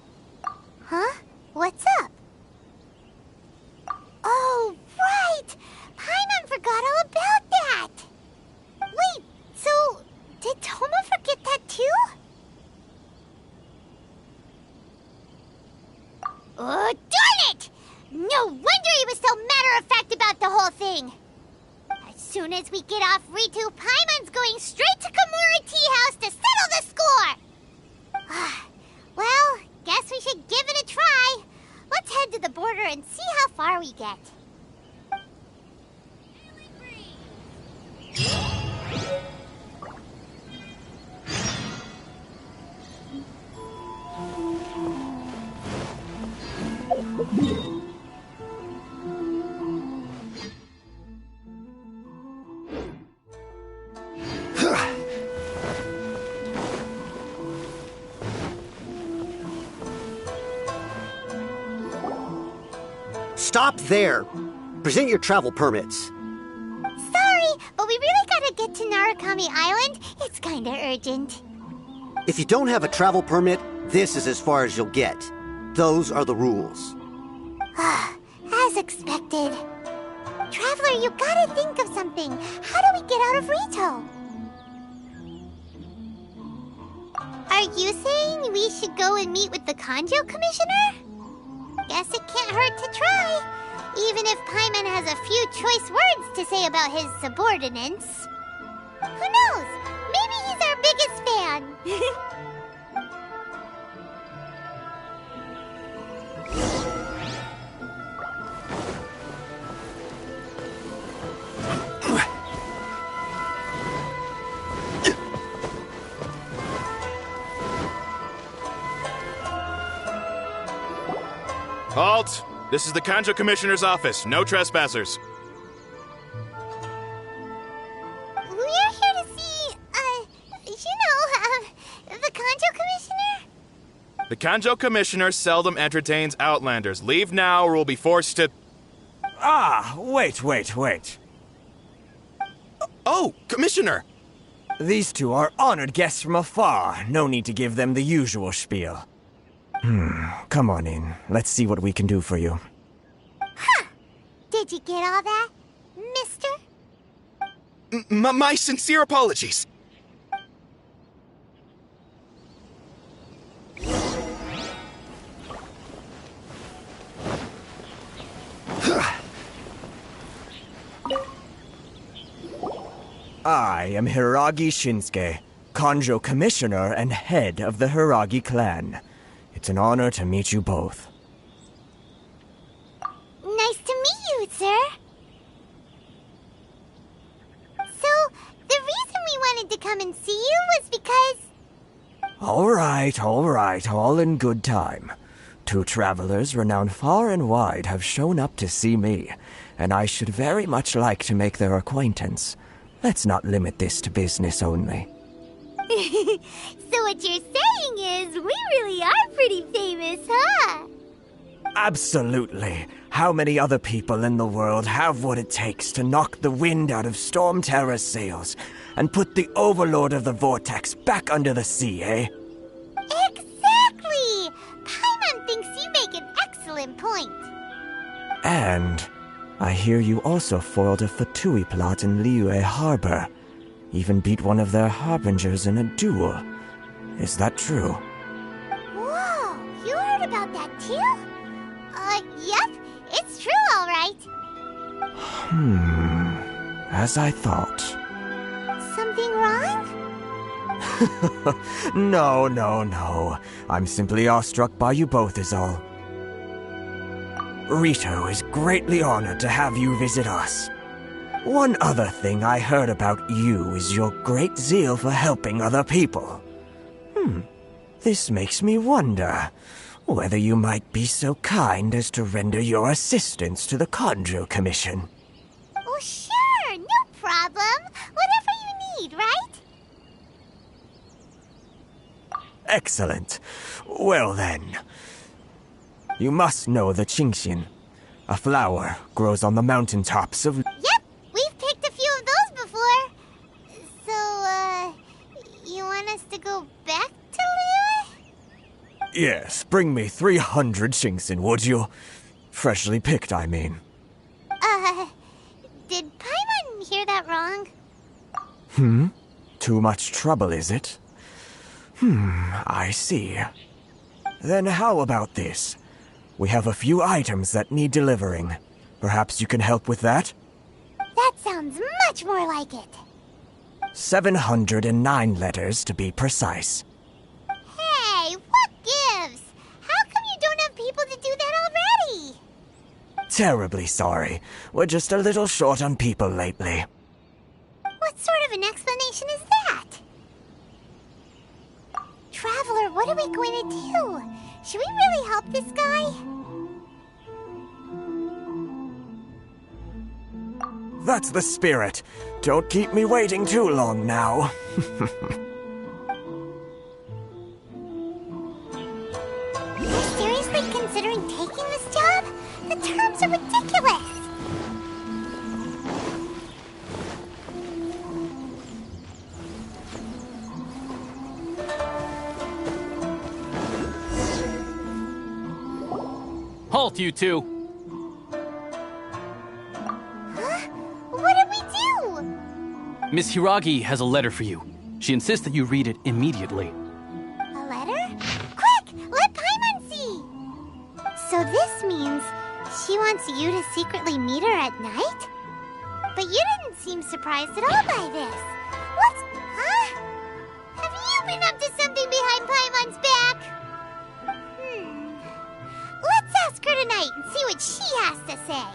Huh? What's up? Oh, right! Paimon forgot all about that! Wait, so did Toma forget that too? Oh, darn it! No wonder he was so matter-of-fact about the whole thing! As soon as we get off Ritu, Paimon's going straight to Komori Tea House to settle the score! Well, guess we should give it a try. Let's head to the border and see how far we get. Stop there! Present your travel permits. Sorry, but we really gotta get to Narukami Island. It's kinda urgent. If you don't have a travel permit, this is as far as you'll get. Those are the rules. As expected. Traveler, you gotta think of something. How do we get out of Rito? Are you saying we should go and meet with the Kanjo Commissioner? Guess it can't hurt to try. Even if Paimon has a few choice words to say about his subordinates. Who knows? Maybe he's our biggest fan. Halt! This is the Kanjo Commissioner's office. No trespassers. We're here to see, the Kanjo Commissioner? The Kanjo Commissioner seldom entertains Outlanders. Leave now or we'll be forced to... Wait. Oh, Commissioner! These two are honored guests from afar. No need to give them the usual spiel. Come on in. Let's see what we can do for you. Did you get all that, mister? My sincere apologies. I am Hiragi Shinsuke, Kanjo Commissioner and head of the Hiragi clan. It's an honor to meet you both. Nice to meet you, sir. So, the reason we wanted to come and see you was because... All right, all in good time. Two travelers renowned far and wide have shown up to see me, and I should very much like to make their acquaintance. Let's not limit this to business only. So what you're saying is, we really are pretty famous, huh? Absolutely. How many other people in the world have what it takes to knock the wind out of Storm Terror's sails and put the Overlord of the Vortex back under the sea, eh? Exactly! Paimon thinks you make an excellent point. And I hear you also foiled a Fatui plot in Liyue Harbor. Even beat one of their harbingers in a duel. Is that true? Whoa, you heard about that too? Yep, it's true, all right. As I thought. Something wrong? No. I'm simply awestruck by you both is all. Rito is greatly honored to have you visit us. One other thing I heard about you is your great zeal for helping other people. This makes me wonder whether you might be so kind as to render your assistance to the Conjo Commission. Oh, sure, no problem. Whatever you need, right? Excellent. Well then, you must know the Genshin. A flower grows on the mountaintops of... Yep, we've picked a few of those before. So, you want us to go back to Liyue? Yes, bring me 300 Genshin, would you? Freshly picked, I mean. Did Paimon hear that wrong? Too much trouble, is it? I see. Then how about this? We have a few items that need delivering. Perhaps you can help with that? That sounds much more like it. 709 letters, to be precise. Hey, what gives? How come you don't have people to do that already? Terribly sorry. We're just a little short on people lately. What sort of an explanation is that? Traveler, what are we going to do? Should we really help this guy? That's the spirit. Don't keep me waiting too long now. You're seriously considering taking this job? The terms are ridiculous. Halt, you two! Huh? What did we do? Miss Hiragi has a letter for you. She insists that you read it immediately. A letter? Quick! Let Paimon see! So this means she wants you to secretly meet her at night? But you didn't seem surprised at all by this. What's... Huh? Have you been up to something behind Paimon's back? Let's ask her tonight and see what she has to say.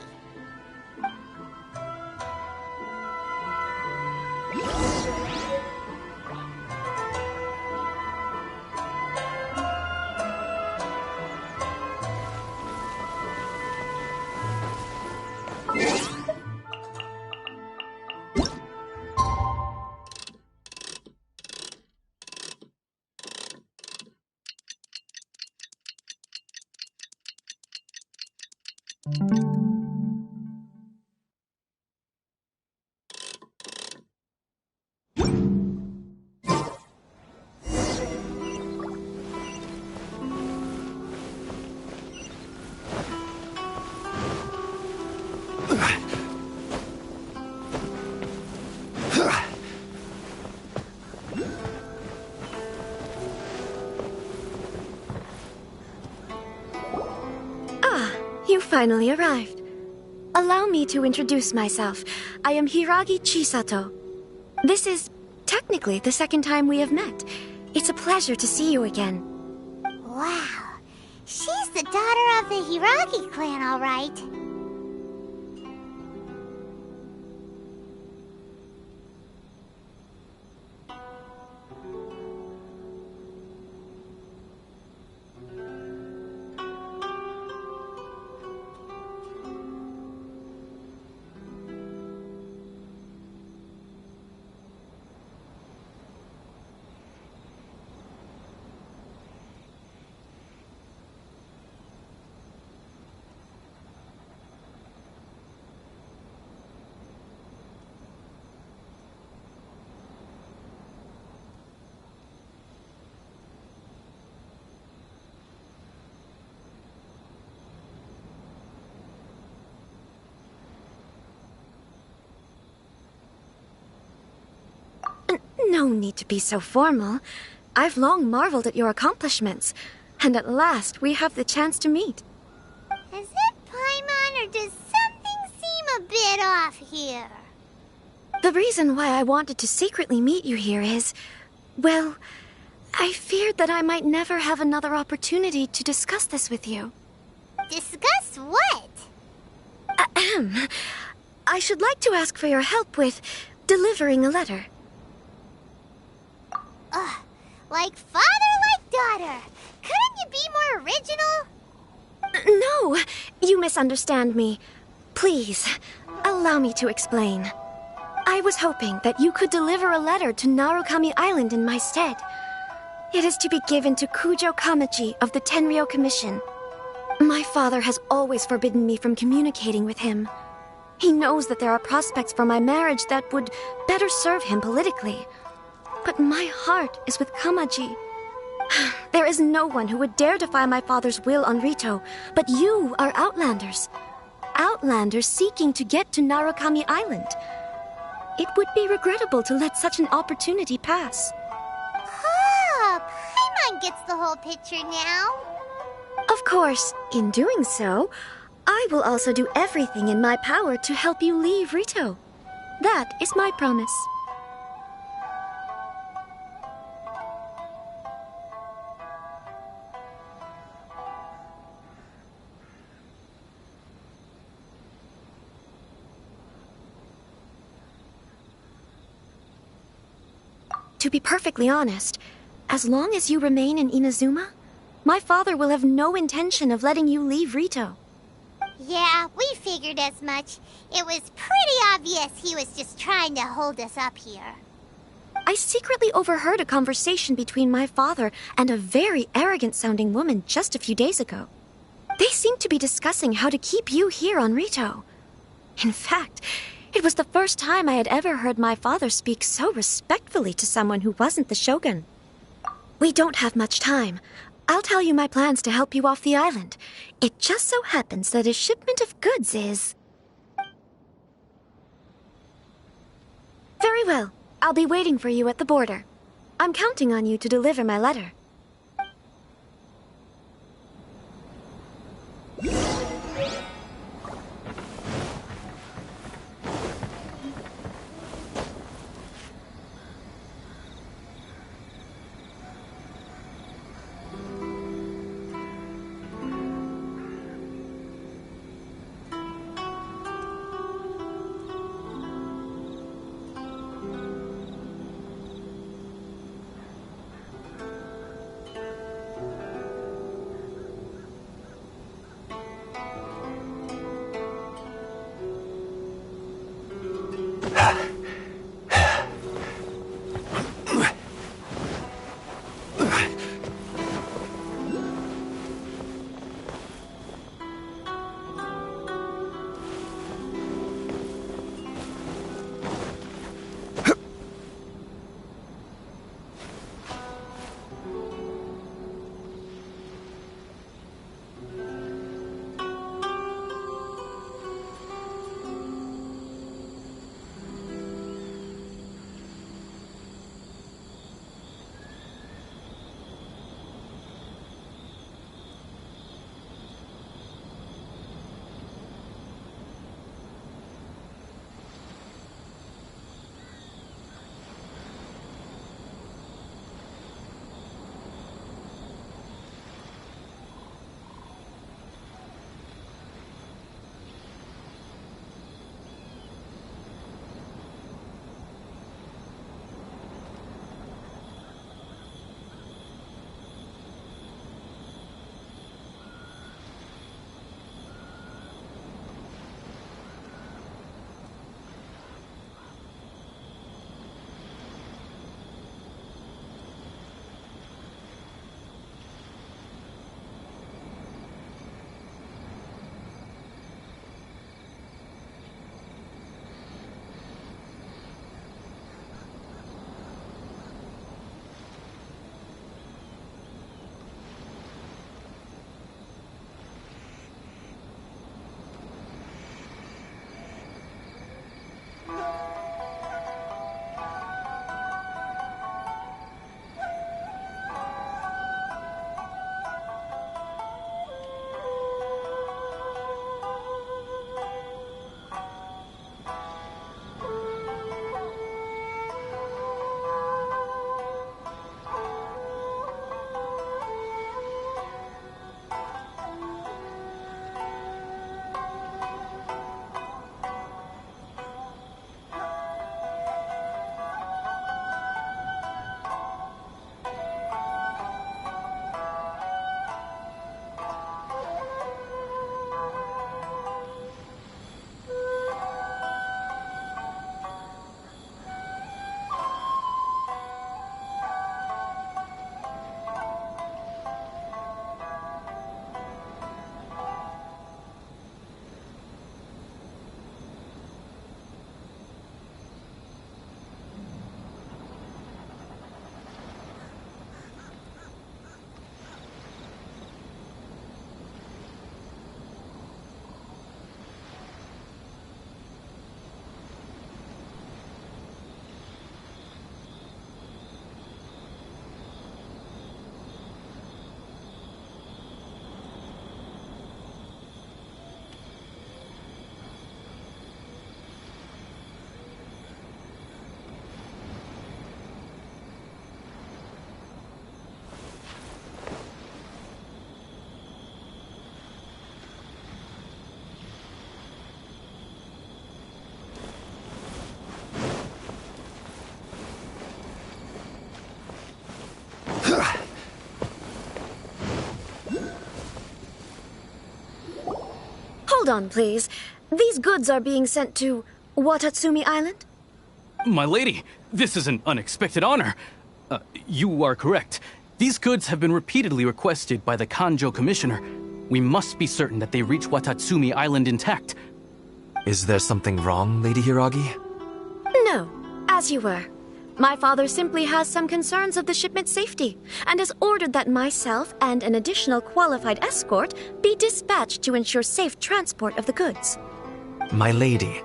You finally arrived. Allow me to introduce myself. I am Hiragi Chisato. This is technically the second time we have met. It's a pleasure to see you again. Wow. She's the daughter of the Hiragi clan, all right. No need to be so formal. I've long marveled at your accomplishments, and at last we have the chance to meet. Is it Paimon, or does something seem a bit off here? The reason why I wanted to secretly meet you here is, well, I feared that I might never have another opportunity to discuss this with you. Discuss what? Ahem. I should like to ask for your help with delivering a letter. Like father, like daughter. Couldn't you be more original? No, you misunderstand me. Please, allow me to explain. I was hoping that you could deliver a letter to Narukami Island in my stead. It is to be given to Kujo Kamachi of the Tenryou Commission. My father has always forbidden me from communicating with him. He knows that there are prospects for my marriage that would better serve him politically. But my heart is with Kamaji. There is no one who would dare defy my father's will on Rito, but you are Outlanders. Outlanders seeking to get to Narukami Island. It would be regrettable to let such an opportunity pass. Paimon gets the whole picture now. Of course, in doing so, I will also do everything in my power to help you leave Rito. That is my promise. To be perfectly honest, as long as you remain in Inazuma, my father will have no intention of letting you leave Rito. Yeah, we figured as much. It was pretty obvious he was just trying to hold us up here. I secretly overheard a conversation between my father and a very arrogant-sounding woman just a few days ago. They seemed to be discussing how to keep you here on Rito. In fact, it was the first time I had ever heard my father speak so respectfully to someone who wasn't the Shogun. We don't have much time. I'll tell you my plans to help you off the island. It just so happens that a shipment of goods is... Very well. I'll be waiting for you at the border. I'm counting on you to deliver my letter. Hold on, please. These goods are being sent to Watatsumi Island? My lady, this is an unexpected honor. You are correct. These goods have been repeatedly requested by the Kanjo Commissioner. We must be certain that they reach Watatsumi Island intact. Is there something wrong, Lady Hiragi? No, as you were. My father simply has some concerns of the shipment's safety, and has ordered that myself and an additional qualified escort be dispatched to ensure safe transport of the goods. My lady,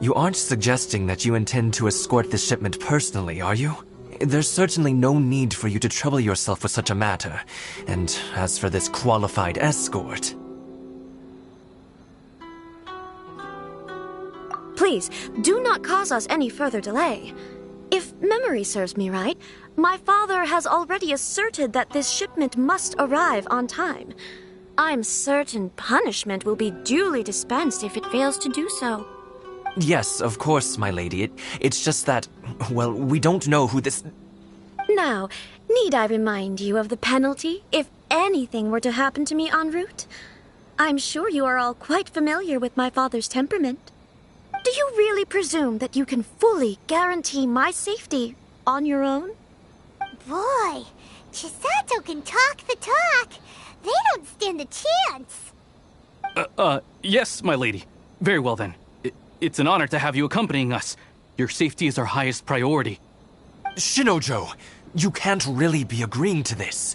you aren't suggesting that you intend to escort this shipment personally, are you? There's certainly no need for you to trouble yourself with such a matter. And as for this qualified escort... Please, do not cause us any further delay. If memory serves me right, my father has already asserted that this shipment must arrive on time. I'm certain punishment will be duly dispensed if it fails to do so. Yes, of course, my lady. It's just that, well, we don't know who this... Now, need I remind you of the penalty if anything were to happen to me en route? I'm sure you are all quite familiar with my father's temperament. Do you really presume that you can fully guarantee my safety on your own? Boy, Chisato can talk the talk. They don't stand a chance. Yes, my lady. Very well then. It's an honor to have you accompanying us. Your safety is our highest priority. Shinojo, you can't really be agreeing to this.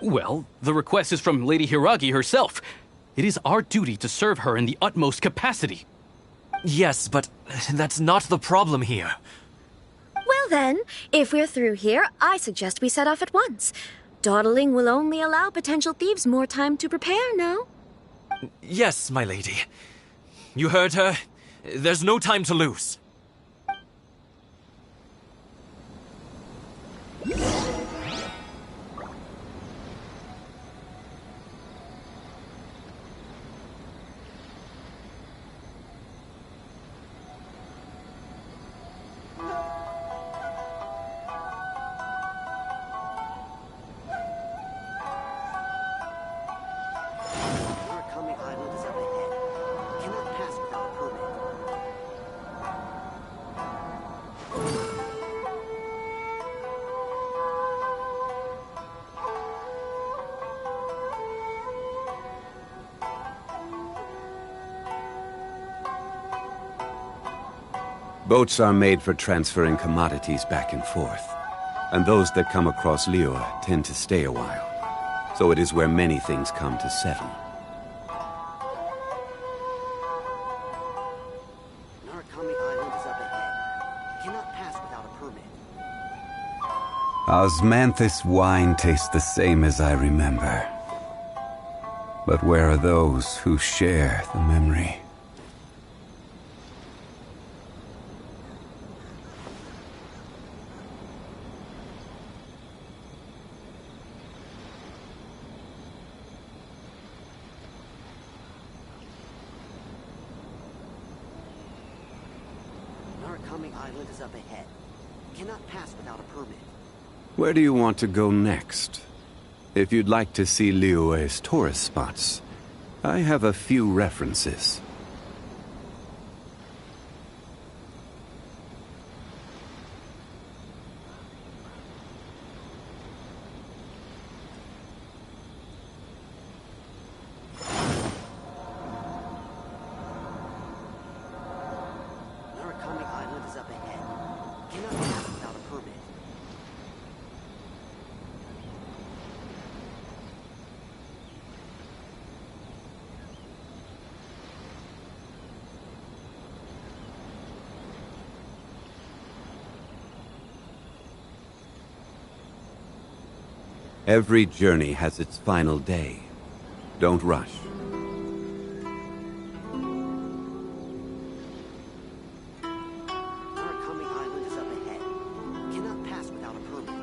Well, the request is from Lady Hiragi herself. It is our duty to serve her in the utmost capacity. Yes, but that's not the problem here. Well then, if we're through here, I suggest we set off at once. Dawdling will only allow potential thieves more time to prepare, no? Yes, my lady. You heard her. There's no time to lose. Boats are made for transferring commodities back and forth, and those that come across Liyue tend to stay a while. So it is where many things come to settle. Narukami Island is up ahead. Cannot pass without a permit. Osmanthus wine tastes the same as I remember. But where are those who share the memory? Narukami Island is up ahead. Cannot pass without a permit. Where do you want to go next? If you'd like to see Liyue's tourist spots, I have a few references. Narukami Island is up ahead. Cannot pass without a permit. Every journey has its final day. Don't rush. Narukami Island is up ahead. Cannot pass without a permit.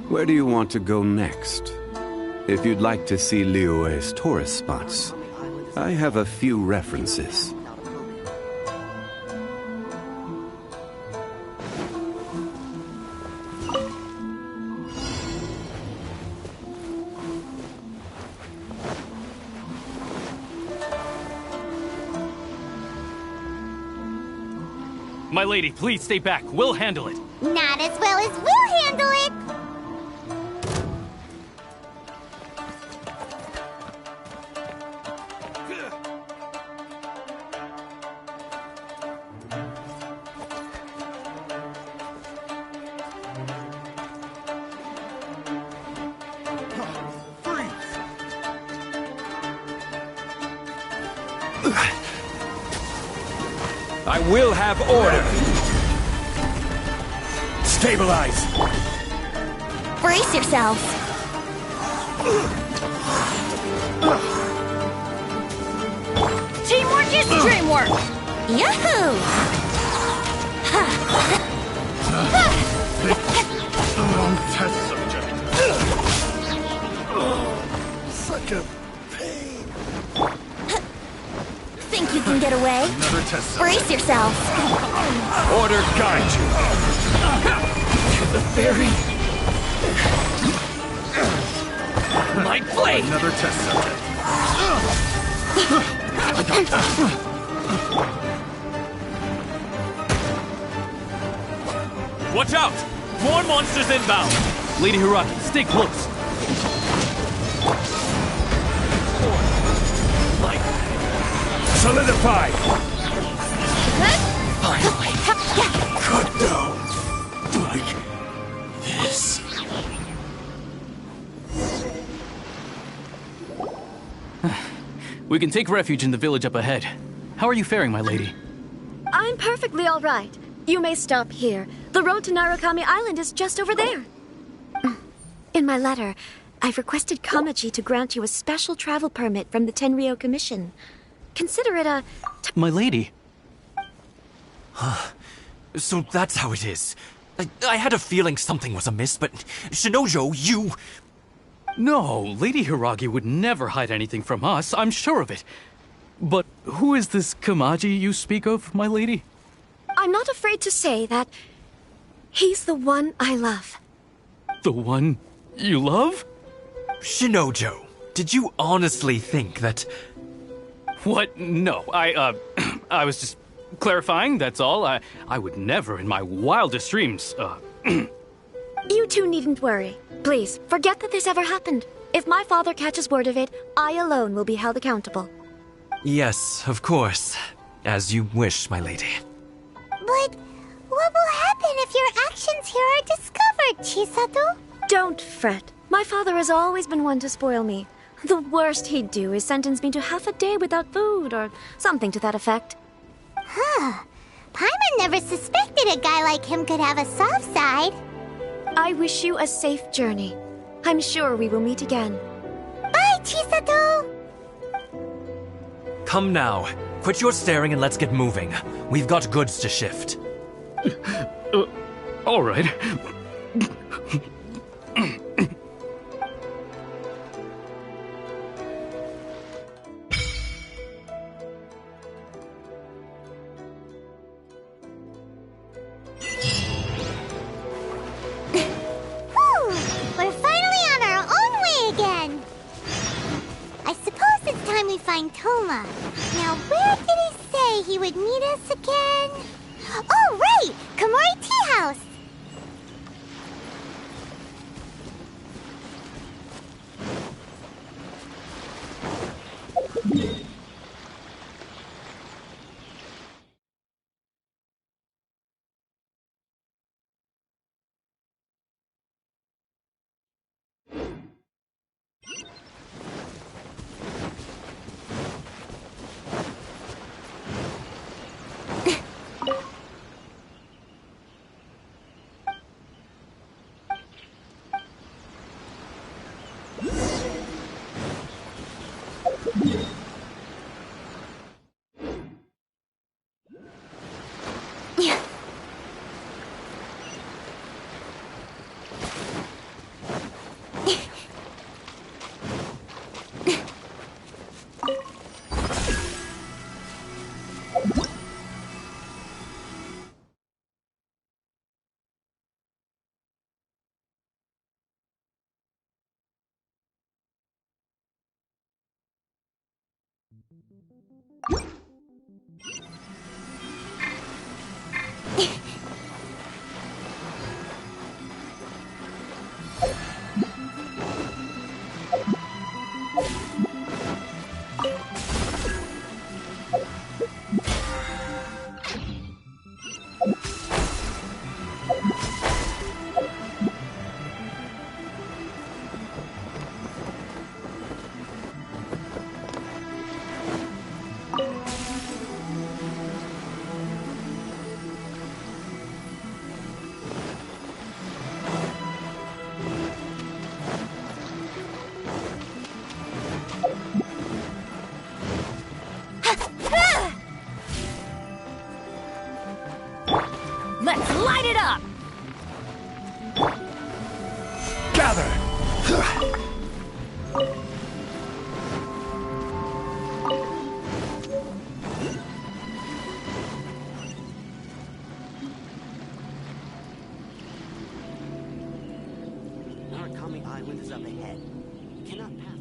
Where do you want to go next? If you'd like to see Liyue's tourist spots, I have a few references. My lady, please stay back. We'll handle it. Not as well as we'll handle it! I will have order! Stabilize! Brace yourselves! Teamwork is dreamwork! Yahoo! Wrong test subject. Such a pain. Think you can get away? Another test subject. Brace yourself! Order guide you. To the ferry. My blade! Another test subject. Watch out! More monsters inbound! Lady Hiraki, stay close. Solidify! Finally. Cut down. Like this. We can take refuge in the village up ahead. How are you faring, my lady? I'm perfectly all right. You may stop here. The road to Narukami Island is just over there. In my letter, I've requested Kamaji to grant you a special travel permit from the Tenryou Commission. Consider it a... My lady. So that's how it is. I had a feeling something was amiss, but Shinojo, you... No, Lady Hiragi would never hide anything from us, I'm sure of it. But who is this Kamaji you speak of, my lady? I'm not afraid to say that he's the one I love. The one you love? Shinojo, did you honestly think that... What? No, I was just clarifying, that's all. I would never in my wildest dreams, You two needn't worry. Please, forget that this ever happened. If my father catches word of it, I alone will be held accountable. Yes, of course. As you wish, my lady. But what will happen if your actions here are discovered, Chisato? Don't fret. My father has always been one to spoil me. The worst he'd do is sentence me to half a day without food, or something to that effect. Huh. Paimon never suspected a guy like him could have a soft side. I wish you a safe journey. I'm sure we will meet again. Bye, Chisato! Come now. Quit your staring and let's get moving. We've got goods to shift. All right. We're finally on our own way again! I suppose it's time we find Toma. Now, where did he say he would meet us again? Oh, right! Komori Tea House! Let's light it up! Gather! Narukami Island is up ahead. You cannot pass.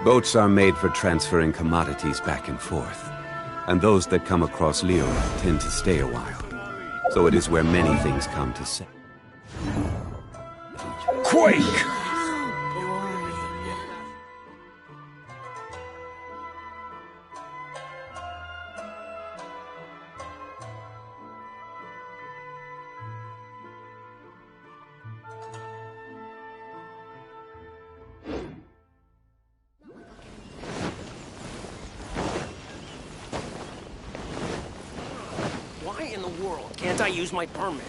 Boats are made for transferring commodities back and forth. And those that come across Liyue tend to stay a while. So it is where many things come to set. Quake! Why in the world can't I use my permit?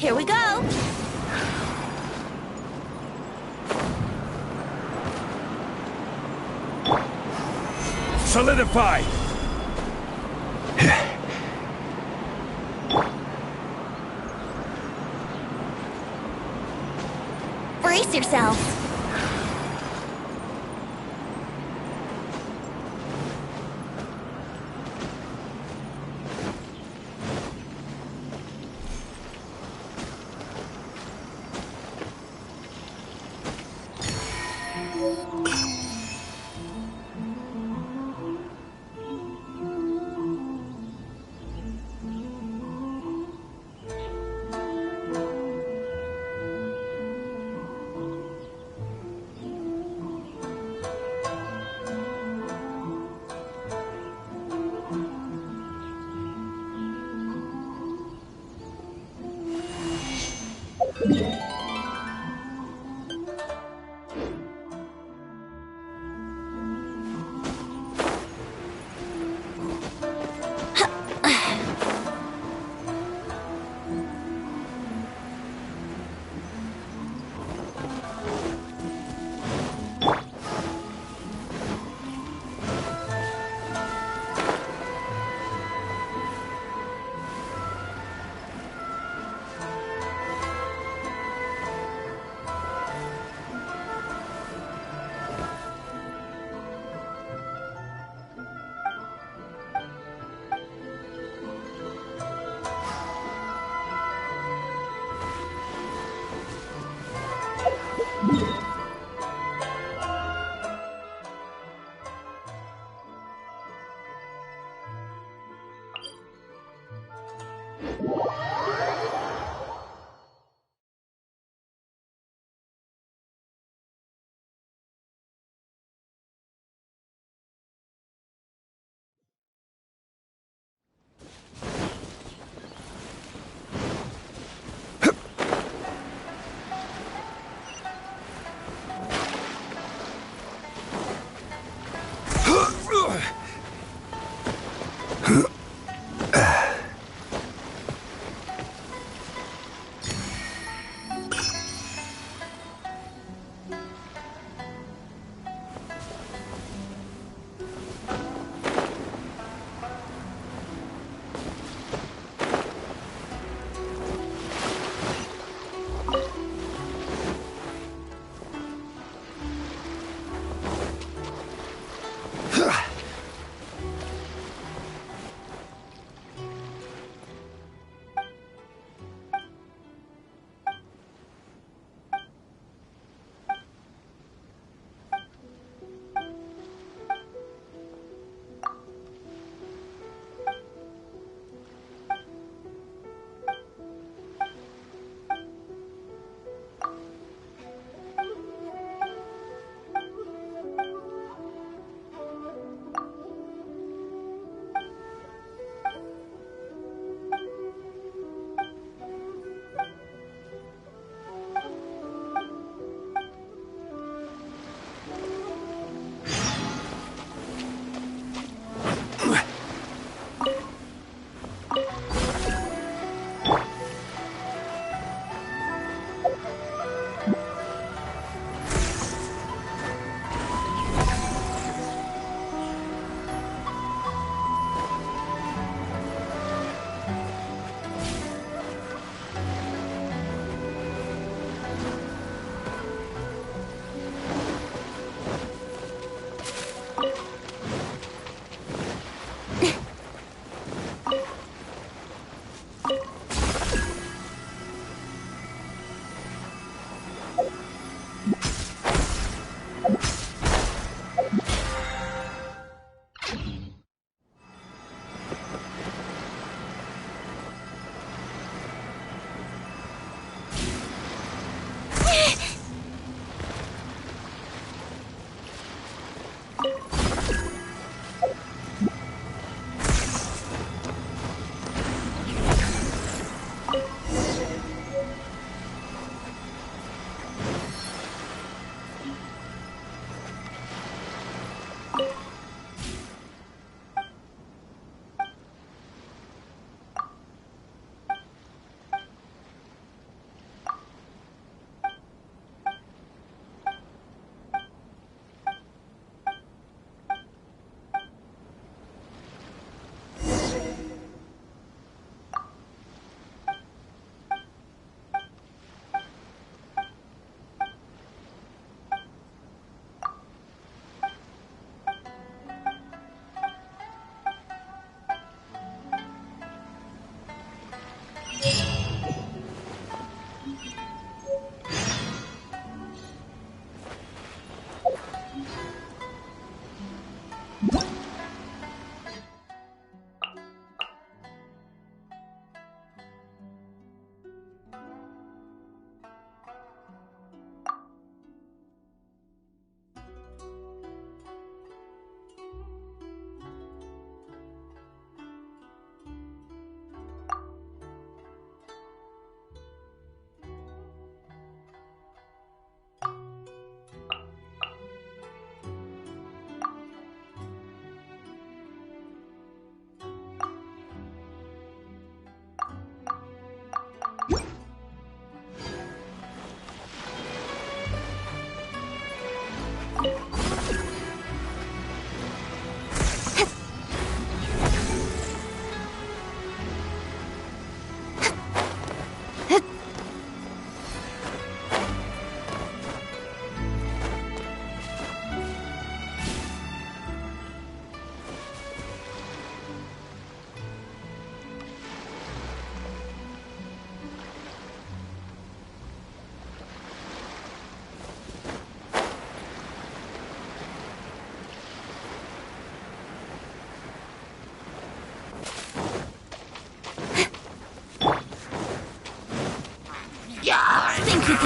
Here we go. Solidify! Brace yourself.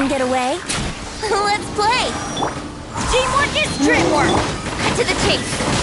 and get away. Let's play! Teamwork is dreamwork! Cut to the chase!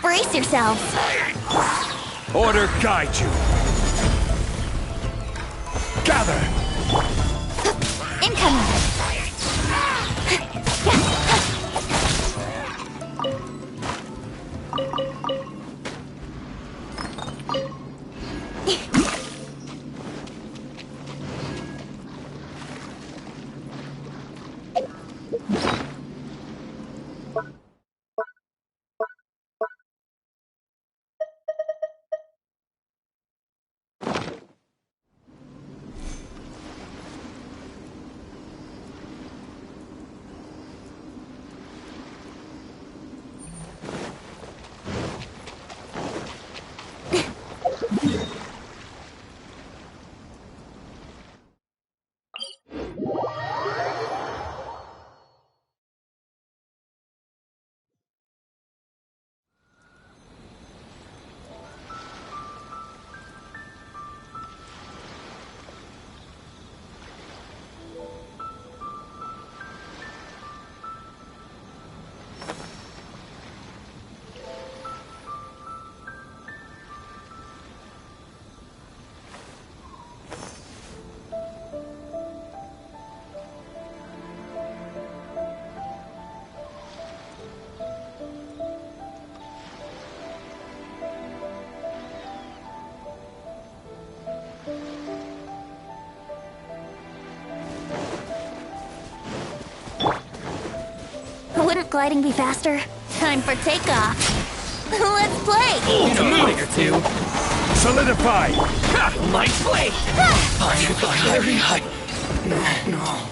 Brace yourselves. Order guide you. Gather. Incoming. Wouldn't gliding be faster? Time for takeoff. Let's play! Need a move or two. Solidify! Light blade! No.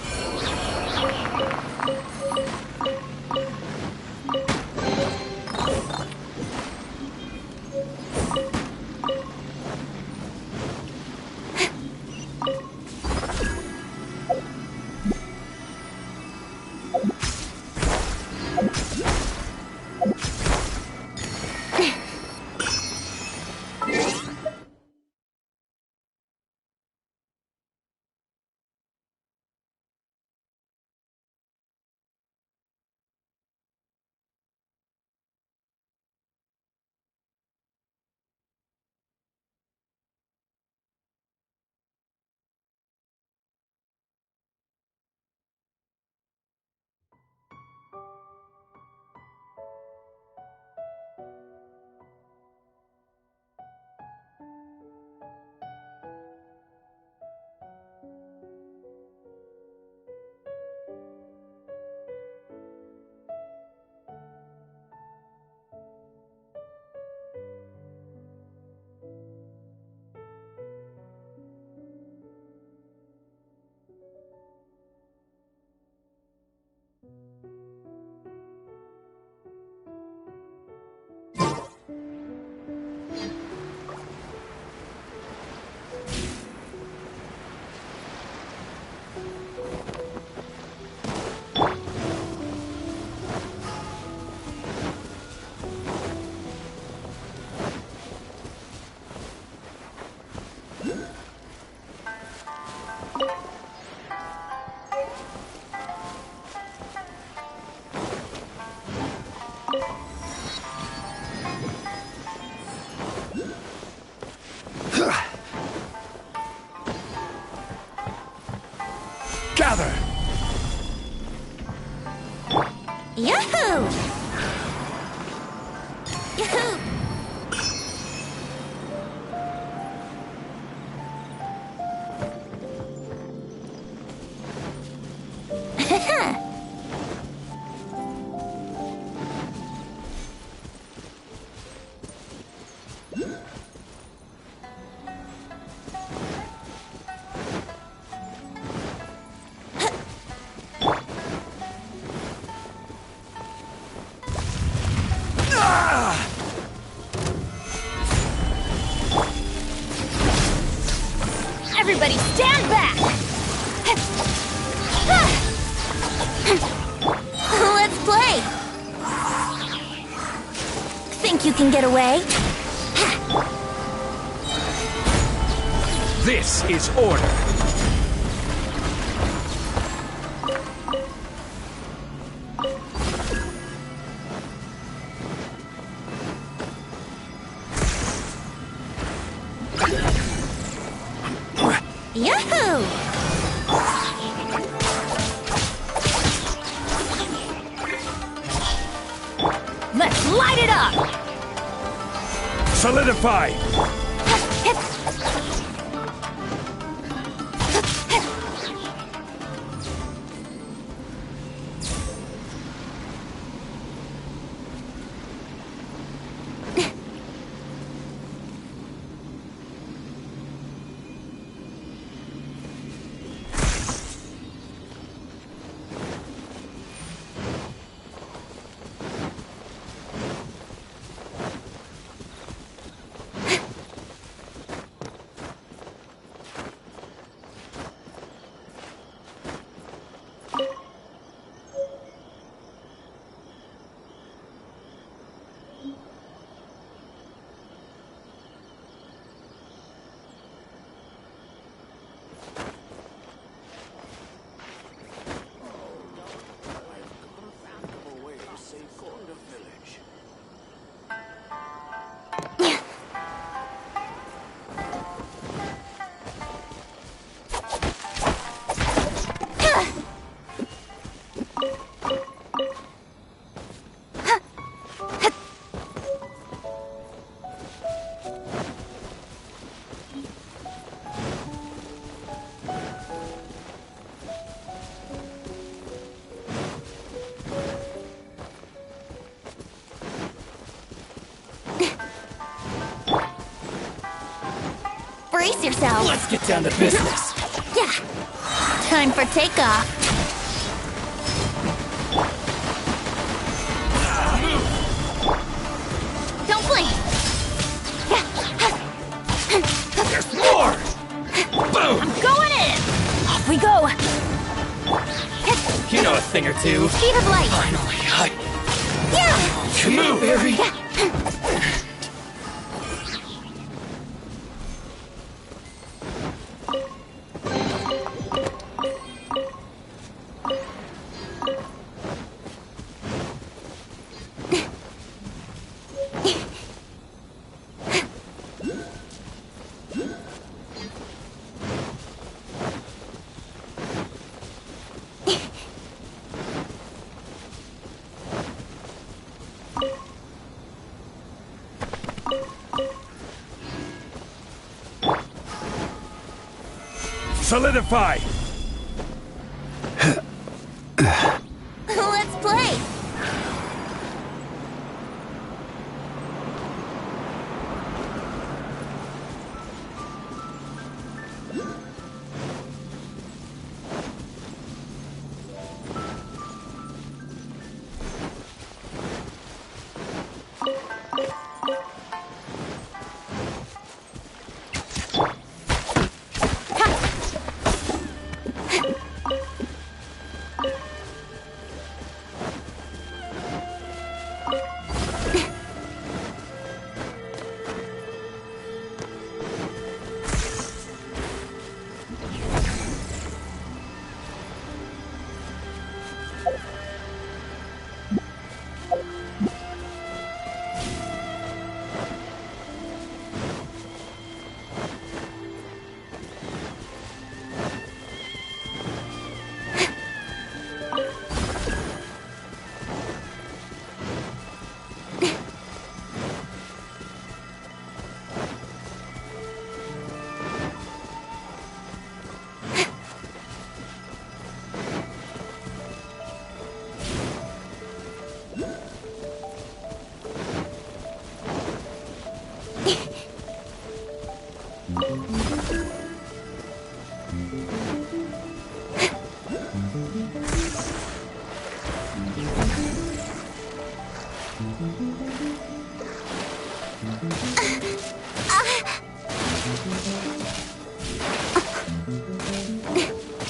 Gather! Yahoo! Yahoo! Everybody stand back! Let's play! Think you can get away? This is order! Yahoo! Let's light it up! Solidify! Brace yourself. Let's get down to business. Yeah. Time for takeoff. Don't blink. There's more! Boom! I'm going in. Off we go. You know a thing or two. Speed of light. Finally, Yeah. Come on, Barry. Solidify! Let's play.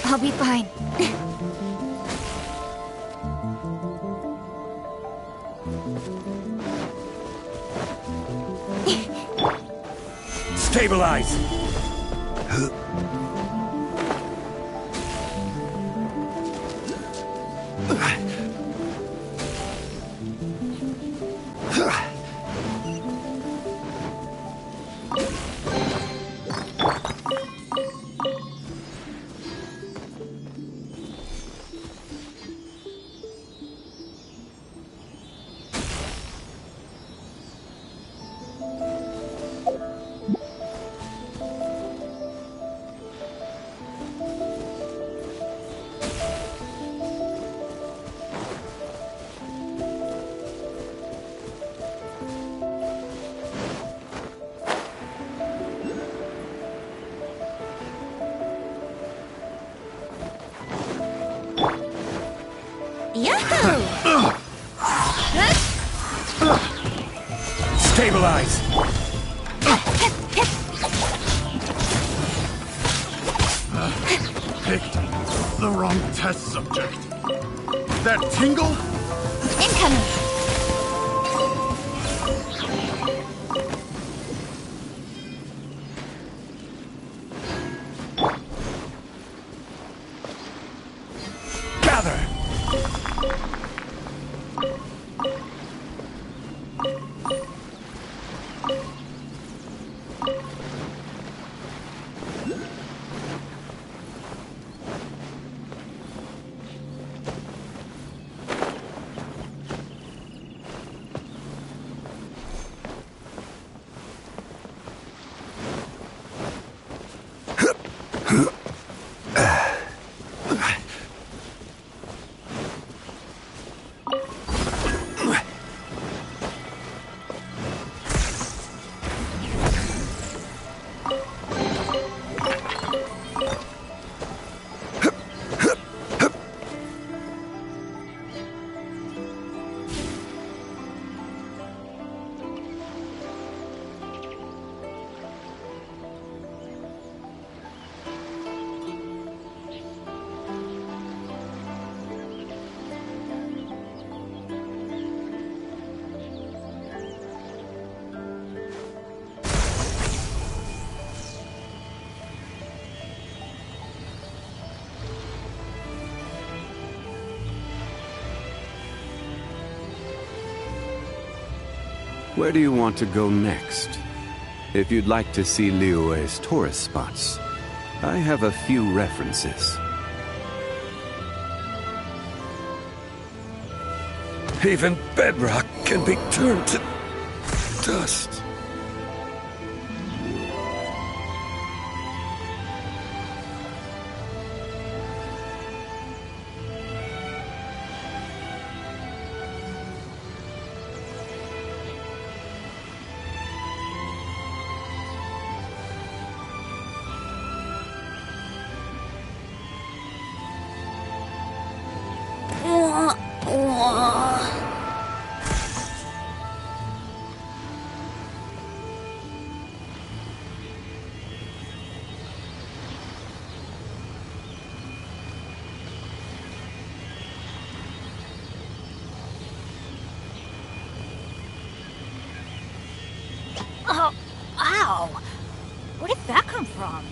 I'll be fine. Stabilize! Yahoo! Stabilize! Picked the wrong test subject. That tingle? Incoming! Where do you want to go next? If you'd like to see Liyue's tourist spots, I have a few references. Even bedrock can be turned to dust. Oh, ow! Where did that come from?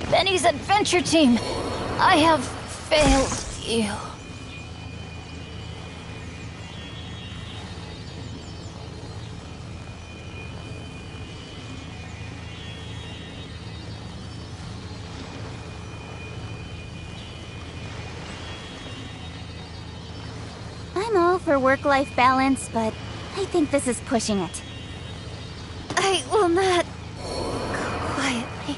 Benny's adventure team! I have failed you. I'm all for work-life balance, but I think this is pushing it. I will not... quietly.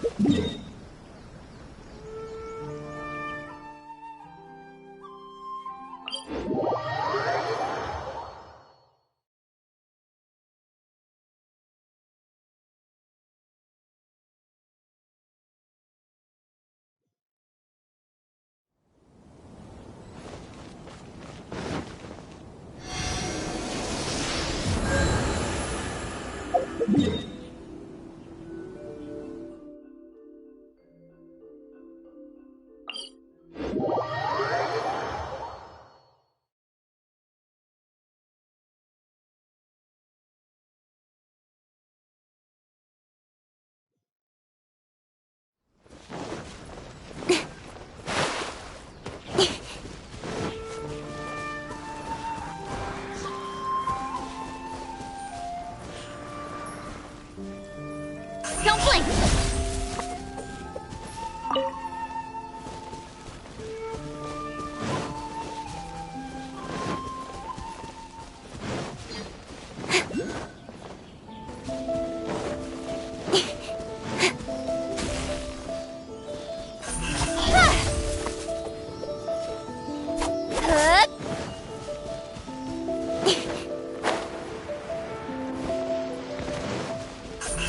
Don't blink!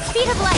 Speed of light!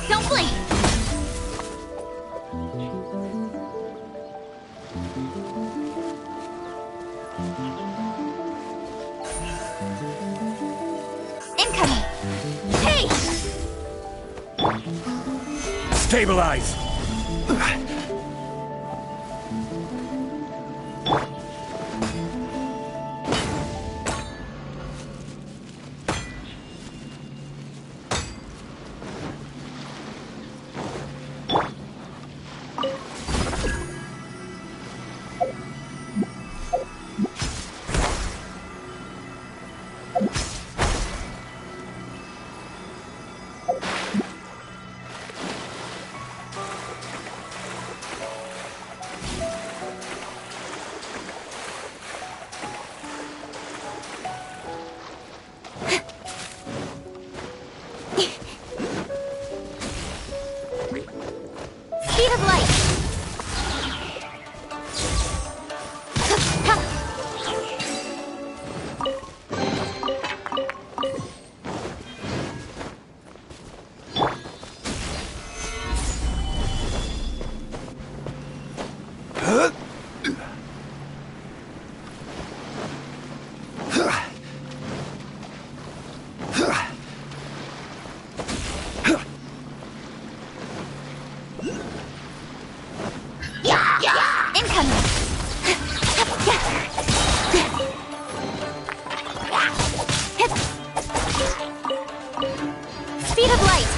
Don't blink! Incoming! Hey! Stabilize! Speed of light. Speed of light.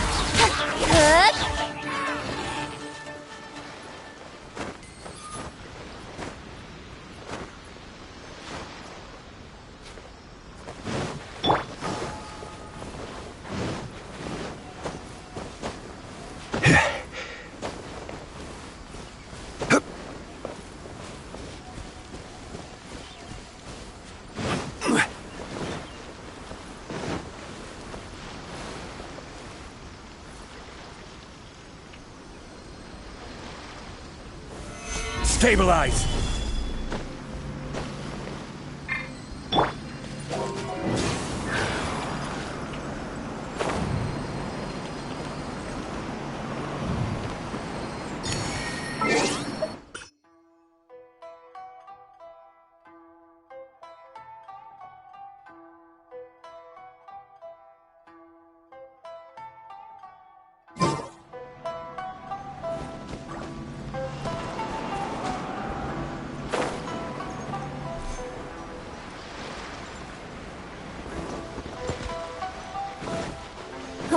Stabilize!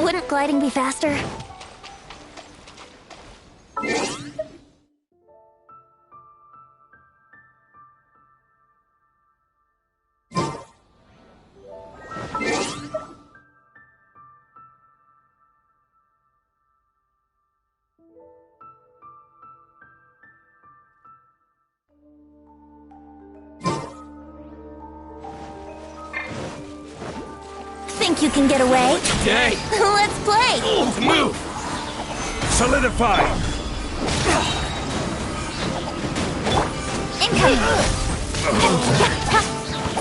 Wouldn't gliding be faster? Think you can get away? Yay! Let's play! Move! Solidify! Incoming!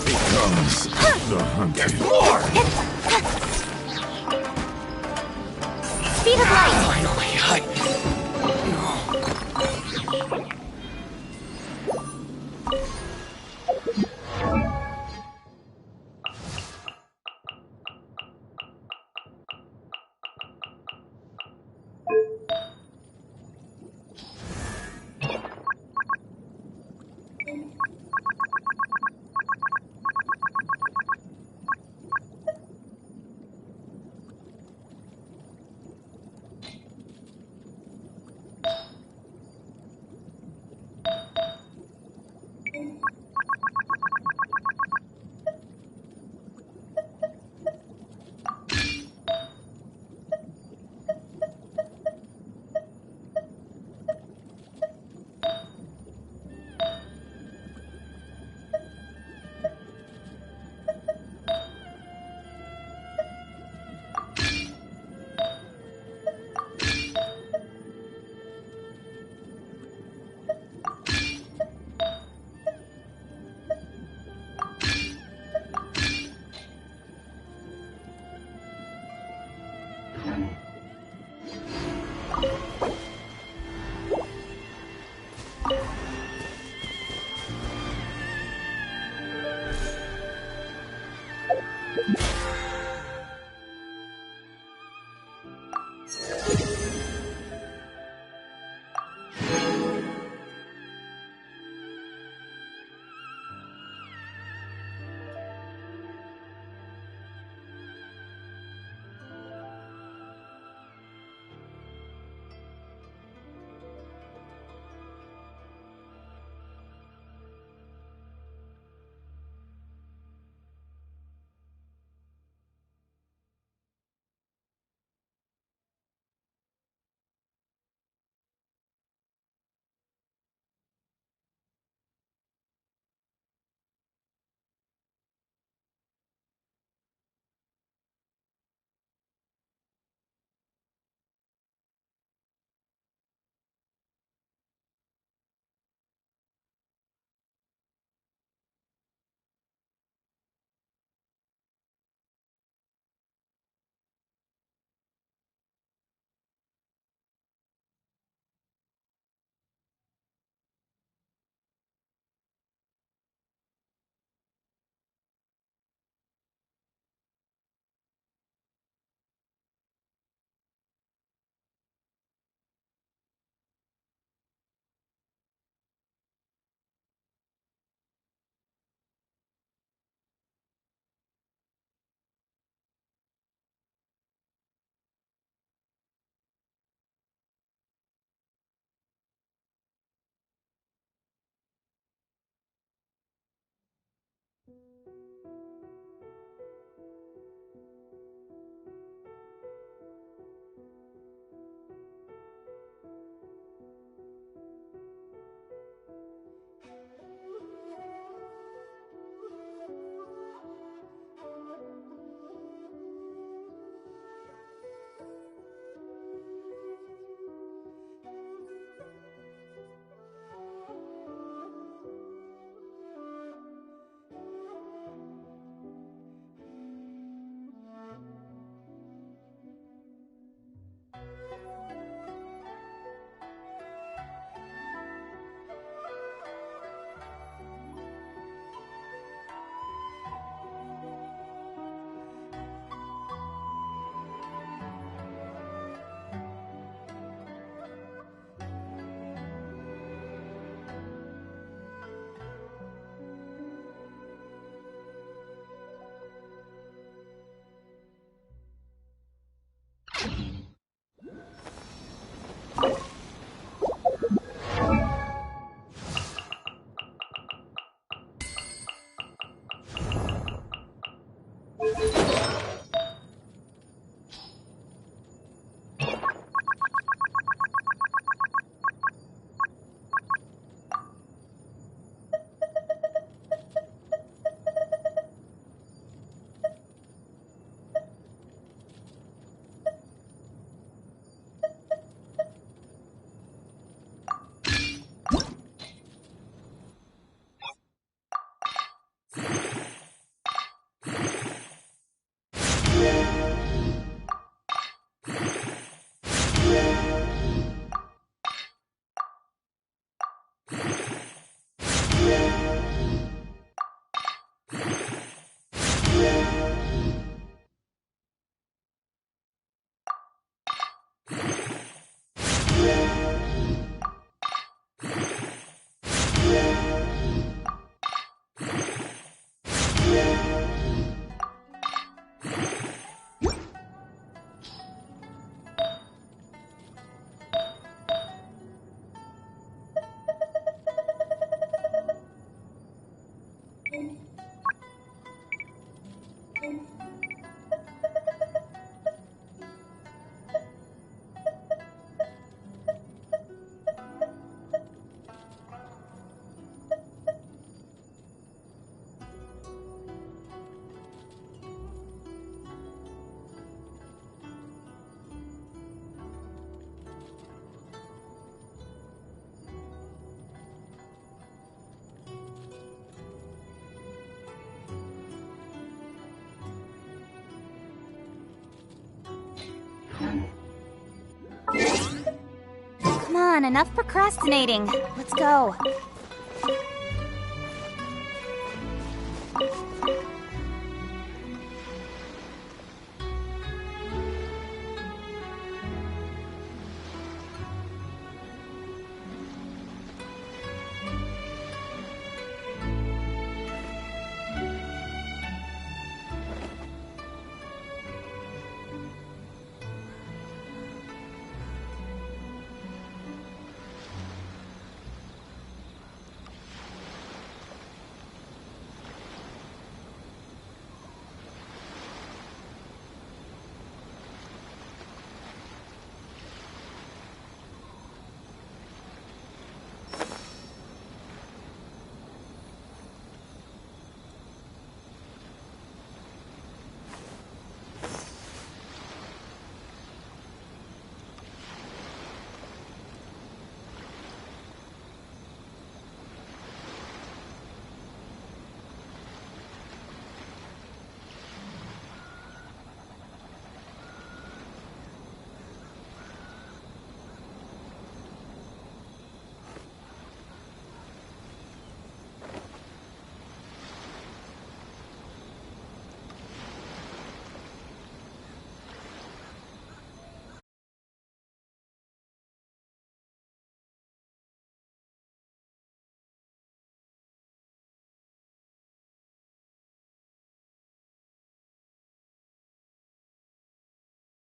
Becomes the hunted. Speed of light! Come on, enough procrastinating. Let's go.